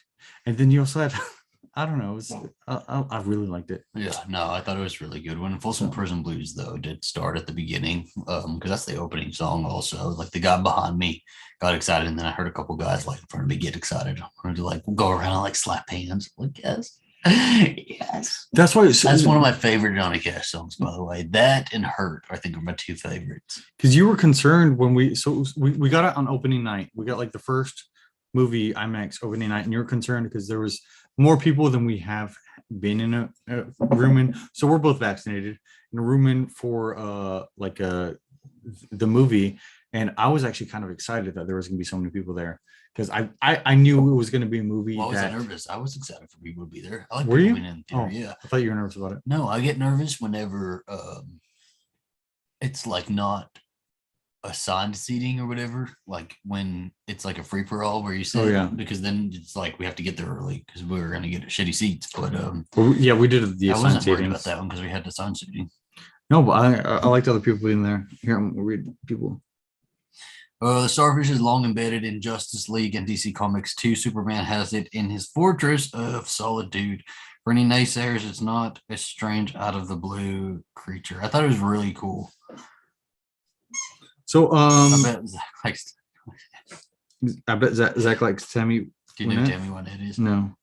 And then you also had I don't know. I really liked it. Yeah, no, I thought it was really good. When Folsom Prison Blues, though, did start at the beginning, because that's the opening song also. Like the guy behind me got excited, and then I heard a couple guys like in front of me get excited. I wanted to like go around and like slap hands. Like, yes, Yes. That's why That's one of my favorite Johnny Cash songs, by the way. That and Hurt, I think, are my two favorites. Because you were concerned when we got it on opening night. We got like the first movie IMAX opening night, and you were concerned because there was more people than we have been in a room in. So we're both vaccinated in a room in for the movie, and I was actually kind of excited that there was going to be so many people there because I knew it was going to be a movie. Well, I was nervous. I was excited for people to be there. I like were you? In the theater, yeah. I thought you were nervous about it. No, I get nervous whenever it's like not assigned seating or whatever, like when it's like a free for all where you sit, because then it's like we have to get there early because we were going to get shitty seats. But yeah, we did the I assigned wasn't seating worried about that one because we had the assigned seating. No, but I liked other people in there. Here, I'm gonna read people. The Starfish is long embedded in Justice League and DC Comics 2. Superman has it in his fortress of solitude. For any naysayers, it's not a strange out of the blue creature. I thought it was really cool. So I bet Zach likes Tammy. Do you know Tammy what it is? No.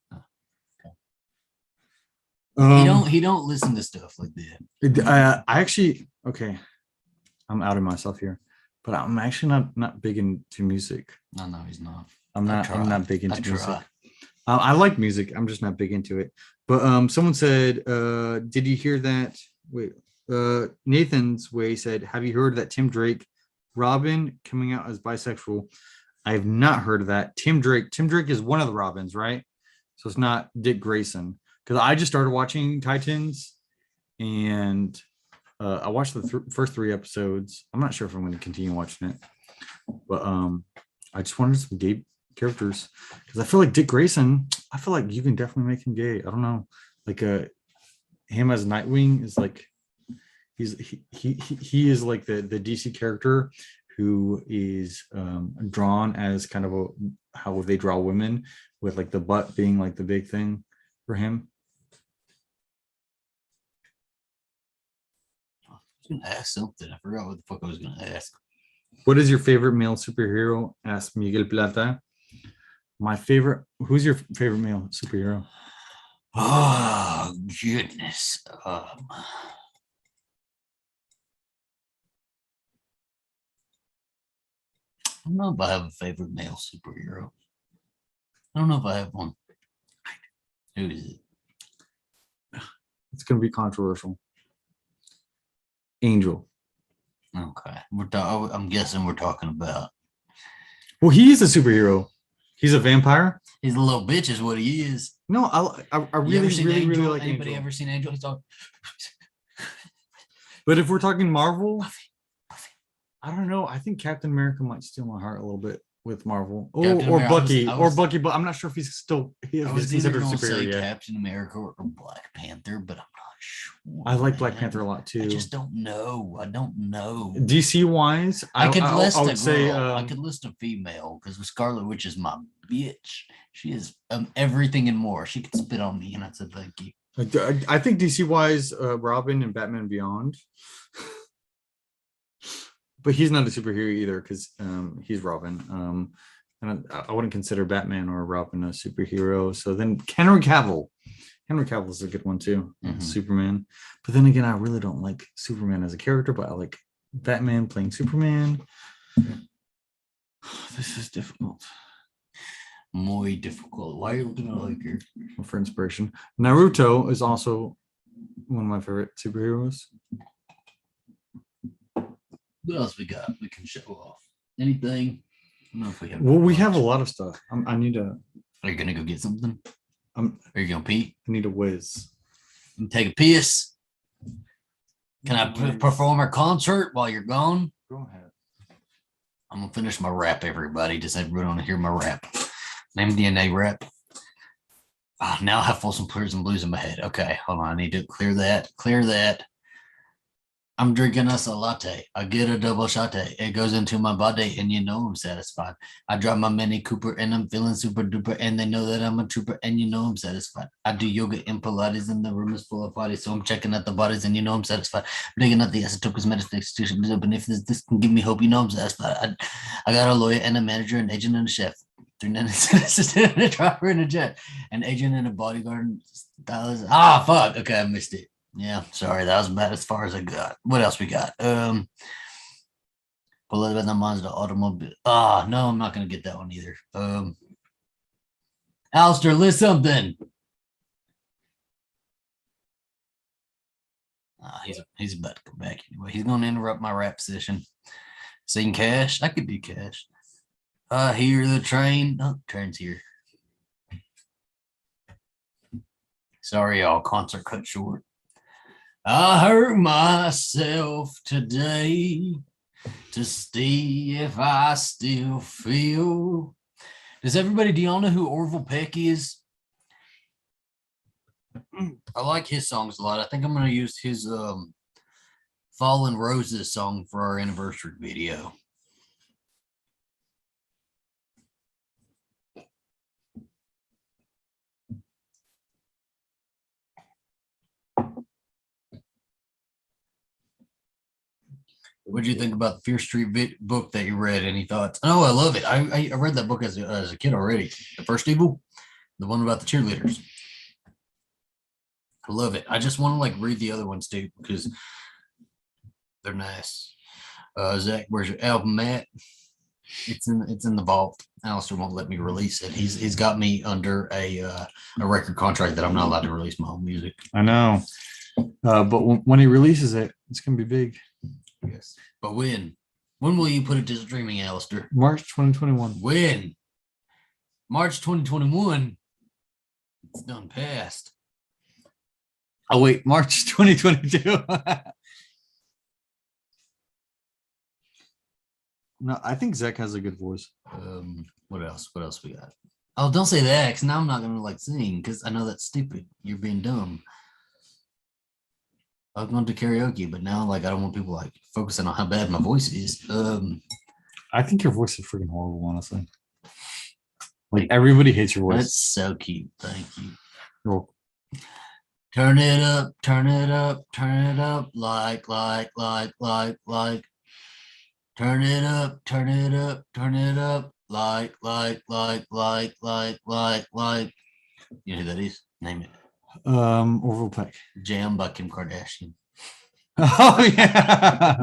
He don't listen to stuff like that. I actually I'm outing myself here, but I'm actually not big into music. No, he's not. I'm not big into music. I like music. I'm just not big into it. But someone said, did you hear that? Wait, Nathan's Way said, have you heard that Tim Drake, Robin coming out as bisexual? I have not heard of that. Tim Drake is one of the Robins, right? So it's not Dick Grayson. Because I just started watching Titans, and I watched the first 3 episodes. I'm not sure if I'm going to continue watching it, but I just wanted some gay characters because I feel like Dick Grayson. I feel like you can definitely make him gay. I don't know, like him as Nightwing is like he is like the DC character who is drawn as kind of how they draw women, with like the butt being like the big thing for him. Gonna ask something. I forgot what the fuck I was gonna ask. What is your favorite male superhero? Asked Miguel Plata. My favorite. Who's your favorite male superhero? Oh goodness. I don't know if I have a favorite male superhero. I don't know if I have one. Who is it? It's gonna be controversial. Angel. Okay, I'm guessing we're talking about. Well, he is a superhero. He's a vampire. He's a little bitch, is what he is. No, I really like Anybody Angel. ever seen Angel? He's all. But if we're talking Marvel, I don't know. I think Captain America might steal my heart a little bit with Marvel. Or Bucky, but I'm not sure if he's still. I was either going to say Captain America or Black Panther, but I'm not sure. I like Black Panther a lot too. I just don't know. I don't know. DC wise, I could list a female because Scarlet Witch is my bitch. She is everything and more. She could spit on me, and I said thank you. I think DC wise, Robin and Batman Beyond. But he's not a superhero either because he's Robin. And I wouldn't consider Batman or Robin a superhero. So then Henry Cavill is a good one too. Mm-hmm. Superman. But then again, I really don't like Superman as a character, but I like Batman playing Superman. This is difficult. Muy difficult. Why are you looking at like her? For inspiration. Naruto is also one of my favorite superheroes. What else we got? We can show off anything. I don't know if we have. Well, we have a lot of stuff. I need to. Are you gonna go get something? Are you gonna pee? I need a whiz. Take a piss. Can I perform a concert while you're gone? Go ahead. I'm gonna finish my rap, everybody. Does everyone want to hear my rap? Name DNA rap. Now I have Folsom Clears and Blues in my head. Okay, hold on. I need to clear that. I'm drinking us a latte. I get a double shot. It goes into my body, and you know I'm satisfied. I drive my Mini Cooper, and I'm feeling super duper, and they know that I'm a trooper, and you know I'm satisfied. I do yoga and Pilates, and the room is full of bodies, so I'm checking out the bodies, and you know I'm satisfied. I'm digging out the isotope cosmetics institution, and if this can give me hope, you know I'm satisfied. I got a lawyer and a manager, an agent and a chef. assistant and a driver in a jet, an agent and a bodyguard. Fuck. Okay, I missed it. Yeah, sorry, that was about as far as I got. What else we got? Pull the Mazda automobile. No, I'm not gonna get that one either. Alistar, list something. He's about to come back anyway. He's gonna interrupt my rap session. Sing Cash. I could do Cash. I hear the train. Oh, train's here. Sorry, y'all. Concert cut short. I hurt myself today to see if I still feel. Do y'all know who Orville Peck is? I like his songs a lot. I think I'm going to use his Fallen Roses song for our anniversary video. What did you think about the Fear Street book that you read? Any thoughts? Oh, I love it. I read that book as a kid already. The First Evil, the one about the cheerleaders. I love it. I just want to read the other ones too because they're nice. Zach, where's your album at? It's in the vault. Alistar won't let me release it. He's got me under a record contract that I'm not allowed to release my own music. I know, but when he releases it, it's gonna be big. Yes, but when will you put it to streaming, Alistar? March 2021. When? March 2021. It's done past. Oh wait, March 2022. No, I think Zach has a good voice. What else? What else we got? Oh, don't say that, because now I'm not gonna sing, because I know that's stupid. You're being dumb. I was going to karaoke, but now I don't want people focusing on how bad my voice is. I think your voice is freaking horrible, honestly. Everybody hates your voice. That's so cute. Thank you. You're welcome. Turn it up, turn it up, turn it up, like. Turn it up, turn it up, turn it up, like. You know who that is? Name it. Orville Peck. Jam by Kim Kardashian. Oh yeah.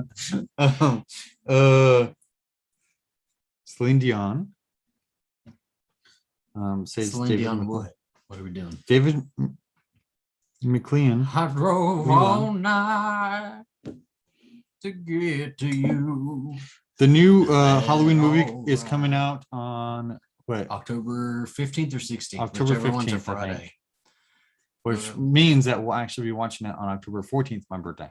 Celine Dion. Celine Dion what? What are we doing? David McLean. I drove all night to get to you. The new Halloween movie is coming out on what? October 15th or 16th. October 15th, a Friday. Which means that we'll actually be watching it on October 14th, my birthday.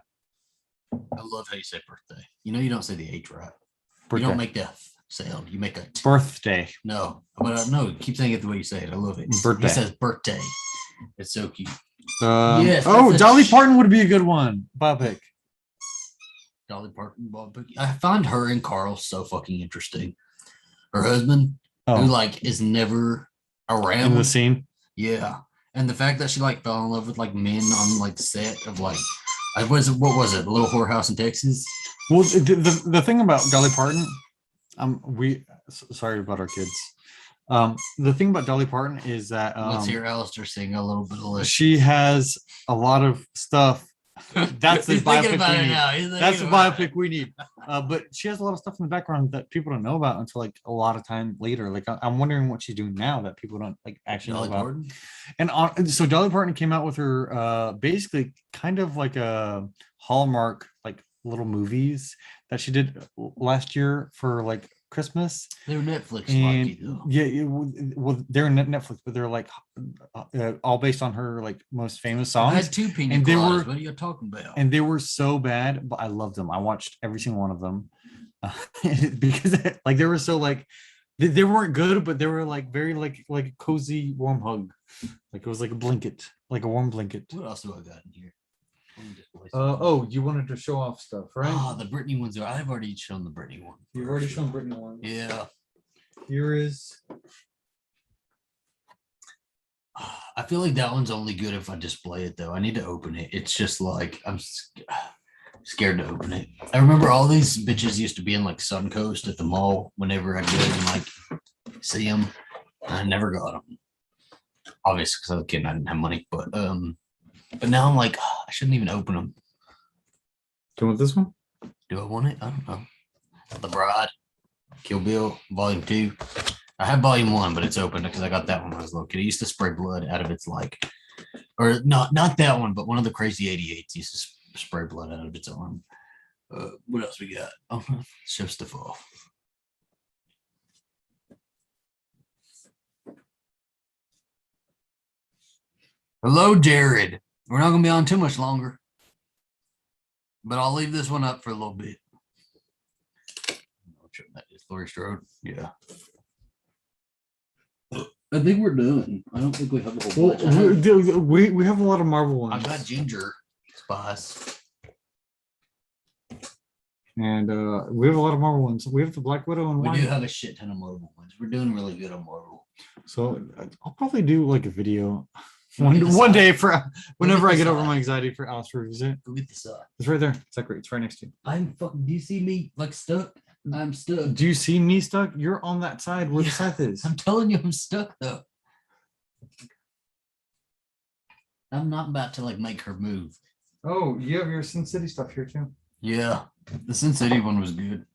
I love how you say birthday. You don't say the H right. Birthday. You don't make the sound. You make a birthday. No, but no, keep saying it the way you say it. I love it. Birthday. He says birthday. It's so cute. Yes. Oh, Dolly Parton would be a good one. Biopic. Dolly Parton biopic. I find her and Carl so fucking interesting. Her husband, who is never around in the scene. Yeah. And the fact that she fell in love with men on the set of what was it? The Little Whorehouse in Texas. Well, the thing about Dolly Parton, sorry about our kids. The thing about Dolly Parton is that let's hear Alistar sing a little bit of it. She has a lot of stuff. That's the biopic we need. That's the biopic we need. But she has a lot of stuff in the background that people don't know about until a lot of time later. I'm wondering what she's doing now that people don't actually know about. Parton? And so Dolly Parton came out with her basically kind of a Hallmark little movies that she did last year for Christmas. They were Netflix. Yeah, well, they're Netflix, but they're all based on her most famous songs. I had two pina coladas. What are you talking about? And they were so bad, but I loved them. I watched every single one of them because they were so they weren't good, but they were very a cozy warm hug. It was like a blanket, like a warm blanket. What else do I got in here? You wanted to show off stuff, right? The Britney ones. I've already shown the Britney one. You've already shown Britney one. Yeah. Here is. I feel like that one's only good if I display it, though. I need to open it. It's just I'm scared to open it. I remember all these bitches used to be in Suncoast at the mall whenever I'd go and see them. I never got them. Obviously, because I was a kid and I didn't have money. But now I'm like, I shouldn't even open them. Do you want this one? Do I want it? I don't know. The Bride, Kill Bill, Volume 2. I have Volume 1, but it's open because I got that one when I was a little kid. It used to spray blood out of its or not that one, but one of the Crazy 88s used to spray blood out of its arm. What else we got? Oh, show stuff off. Hello, Jared. We're not going to be on too much longer, but I'll leave this one up for a little bit. That is Laurie Strode. Yeah. I think we're done. I don't think we have a whole bunch. We have a lot of Marvel ones. I've got Ginger Spice. And we have a lot of Marvel ones. We have the Black Widow and we do have a shit ton of Marvel ones. We're doing really good on Marvel. So I'll probably do like a video one day for whenever I get over my anxiety for Alistar revisit. Go get the side. It's right there. It's like it's right next to you. I'm fucking. Do you see me like stuck? I'm stuck. Do you see me stuck? You're on that side where the scythe is. I'm telling you, I'm stuck though. I'm not about to like make her move. Oh, you have your Sin City stuff here too. Yeah, the Sin City one was good.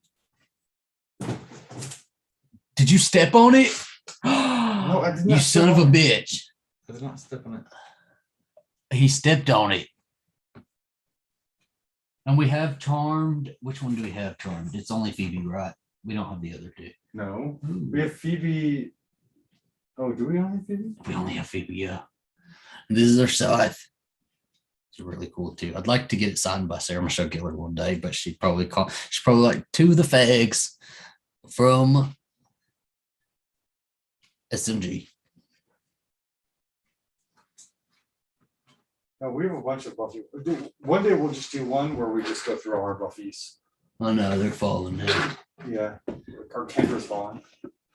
Did you step on it? No, I did not. You son of a bitch. I did not step on it. He stepped on it. And we have Charmed. Which one do we have Charmed? It's only Phoebe, right? We don't have the other two. No. We have Phoebe. Oh, do we only have Phoebe? We only have Phoebe, yeah. And this is our scythe. It's really cool too. I'd like to get it signed by Sarah Michelle Gellar one day, but she's probably like to the fags from SMG. No, we have a bunch of Buffy. One day we'll just do one where we just go through all our Buffys. Oh no, they're falling now. Yeah, our Kendra's falling.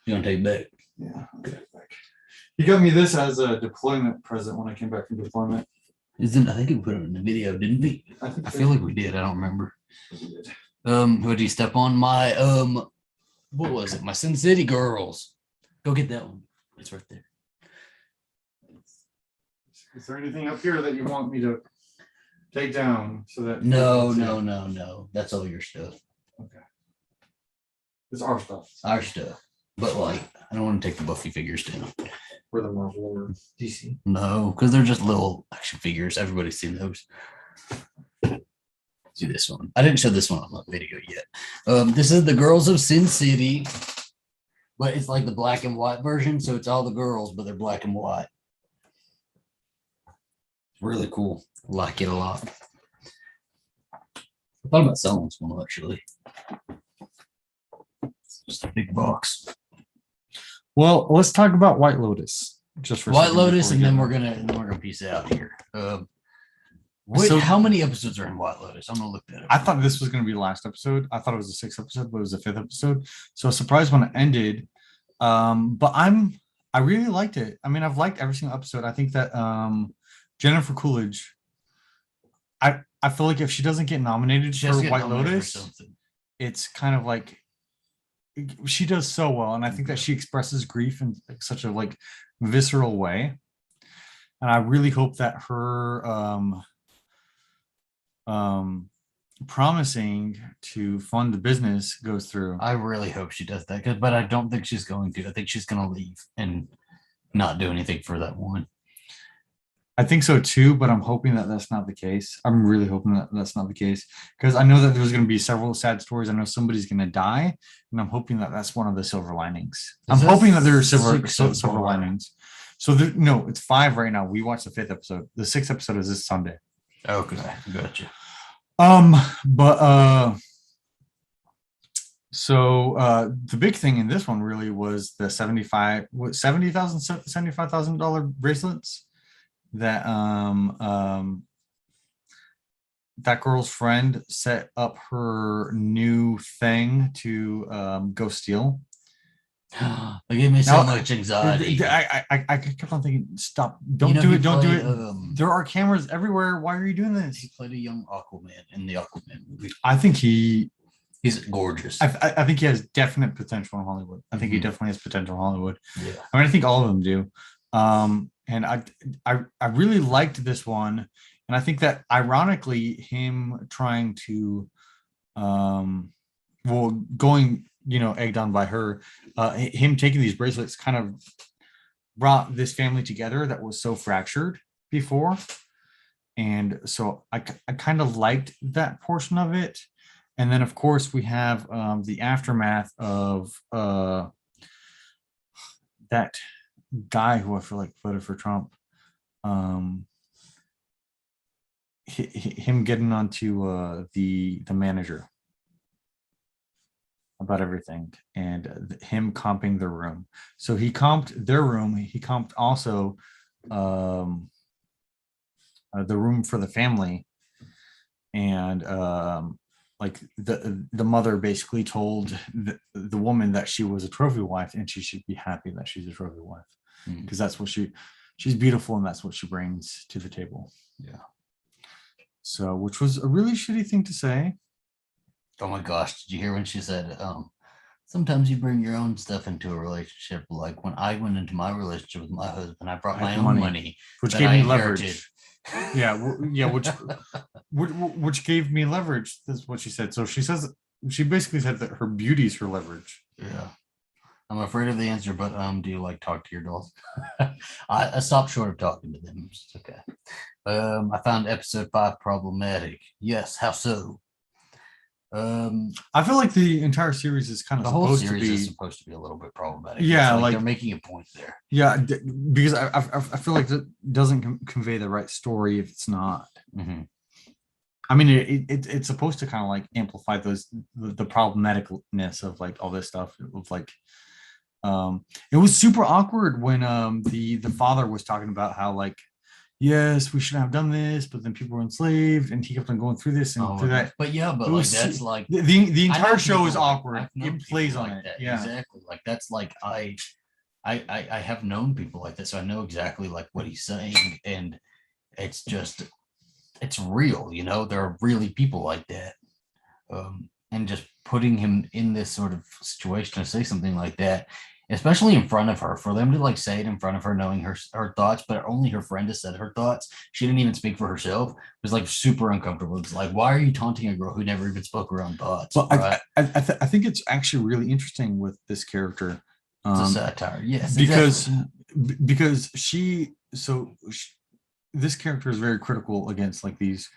You want to take it back? Yeah, I'll take it back. He got me this as a deployment present when I came back from deployment. I think we put it in the video, didn't we? I feel like we did. I don't remember. We did. Who did you step on? My what was it? My Sin City girls. Go get that one. It's right there. Is there anything up here that you want me to take down so that? No. That's all your stuff. Okay. It's our stuff. Our stuff. But like, I don't want to take the Buffy figures down. For the Marvel or DC. No, because they're just little action figures. Everybody's seen those. Do this one. I didn't show this one on the video yet. This is the Girls of Sin City, but it's like the black and white version. So it's all the girls, but they're black and white. Really cool. Like it a lot. I thought about selling this one actually. It's just a big box. Well, let's talk about White Lotus. Just for White Lotus, and then we're gonna piece out here. How many episodes are in White Lotus? I'm gonna look that up. I thought this was gonna be the last episode. I thought it was the 6th episode, but it was the 5th episode. So I was surprised when it ended. But I really liked it. I mean, I've liked every single episode. I think that Jennifer Coolidge, I feel like if she doesn't get nominated for White Lotus, it's kind of like she does so well, and I think that she expresses grief in such a like visceral way, and I really hope that her promising to fund the business goes through. I really hope she does that, but I don't think she's going to. I think she's going to leave and not do anything for that one. I think so too, but I'm hoping that that's not the case. I'm really hoping that that's not the case, because I know that there's going to be several sad stories. I know somebody's going to die, and I'm hoping that that's one of the silver linings. I'm hoping that there are silver linings. So no, it's 5 right now. We watched the 5th episode. The 6th episode is this Sunday. Okay, gotcha. So the big thing in this one really was the $75,000 bracelets that that girl's friend set up her new thing to go steal. They gave me so much anxiety. I kept on thinking, stop, don't do it. There are cameras everywhere. Why are you doing this? He played a young Aquaman in the Aquaman movie. I think he He's gorgeous. I think he has definite potential in Hollywood. I think he Mhm. definitely has potential in Hollywood. Yeah. I mean, I think all of them do. And I really liked this one, and I think that ironically, him trying to, well, going, egged on by her, him taking these bracelets kind of brought this family together that was so fractured before, and so I kind of liked that portion of it. And then of course we have the aftermath of that guy who I feel like voted for Trump, um him getting onto the manager about everything, and him comping the room. So he comped their room, he comped also um the room for the family, and like the mother basically told the woman that she was a trophy wife, and she should be happy that she's a trophy wife, because that's what she's beautiful, and that's what she brings to the table. Yeah. So, which was a really shitty thing to say. Oh my gosh, did you hear when she said, sometimes you bring your own stuff into a relationship? Like when I went into my relationship with my husband, I brought I had my own money, money, which that gave I me inherited. leverage. Yeah, which gave me leverage. That's what she said. So she basically said that her beauty is her leverage. Yeah. I'm afraid of the answer, but do you like talk to your dolls? I stopped short of talking to them. It's okay. I found episode 5 problematic. Yes, how so? I feel like the entire series is kind of The whole supposed to series be is supposed to be a little bit problematic. Yeah, It's like they're making a point there. Yeah, because I feel like that doesn't convey the right story if it's not. Mm-hmm. I mean, it's supposed to kind of like amplify the problematicness of like all this stuff of like, it was super awkward when the father was talking about how like, yes, we shouldn't have done this, but then people were enslaved, and he kept on going through this and through that. But yeah, but It like was that's like the I know entire show people is like- awkward. I've known It plays people on like it. that. Yeah. Exactly. Like that's like I have known people like that, so I know exactly like what he's saying, and it's just it's real, there are really people like that, and just putting him in this sort of situation to say something like that, especially in front of her, for them to like say it in front of her, knowing her thoughts, but only her friend has said her thoughts. She didn't even speak for herself. It was like super uncomfortable. It's like, why are you taunting a girl who never even spoke her own thoughts? Well, right? I think it's actually really interesting with this character. It's a satire, yes, because exactly. because this character is very critical against like these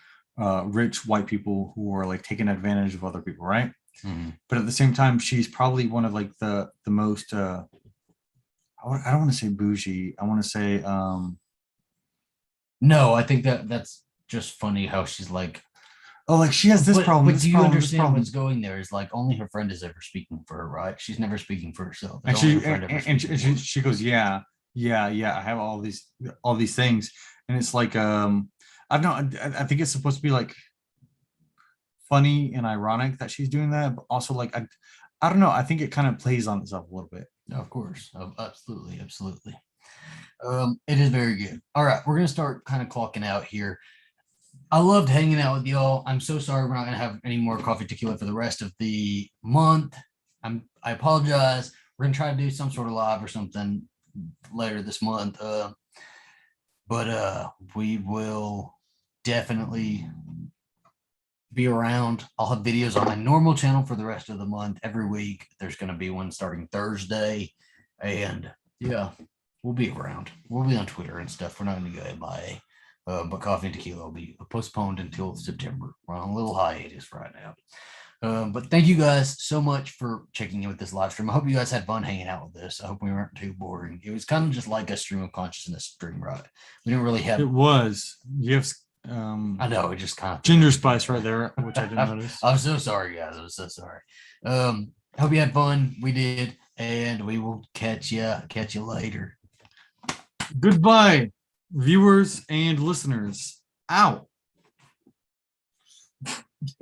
rich white people who are like taking advantage of other people, right? Mm-hmm. But at the same time, she's probably one of like the most I don't want to say bougie. I want to say no, I think that's just funny how she's like, oh, like she has this problem. But do you understand what's going there? Is like only her friend is ever speaking for her, right? She's never speaking for herself. And she goes, yeah, I have all these things, and it's like I don't know. I think it's supposed to be like funny and ironic that she's doing that, but also like I don't know. I think it kind of plays on itself a little bit. Of course, absolutely. It is very good. All right, we're gonna start kind of clocking out here. I loved hanging out with y'all. I'm so sorry we're not gonna have any more coffee tequila for the rest of the month. I apologize. We're gonna try to do some sort of live or something later this month. But we will definitely be around. I'll have videos on my normal channel for the rest of the month. Every week there's going to be one starting Thursday, and yeah, we'll be around. We'll be on Twitter and stuff. We're not going to go MIA, but coffee and tequila will be postponed until September. We're on a little hiatus right now. But thank you guys so much for checking in with this live stream. I hope you guys had fun hanging out with this. I hope we weren't too boring. It was kind of just like a stream of consciousness stream, right? We didn't really have. It was. You have. I know, it just kind of ginger spice right there, which I didn't notice. I'm so sorry, guys. I'm so sorry. Hope you had fun. We did, and we will catch you later. Goodbye, viewers and listeners. Out.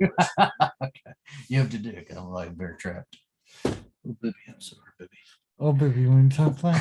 Okay. You have to do it. I'm like bear trapped. Oh, baby, I'm sorry, baby. Oh, baby, you want to talk?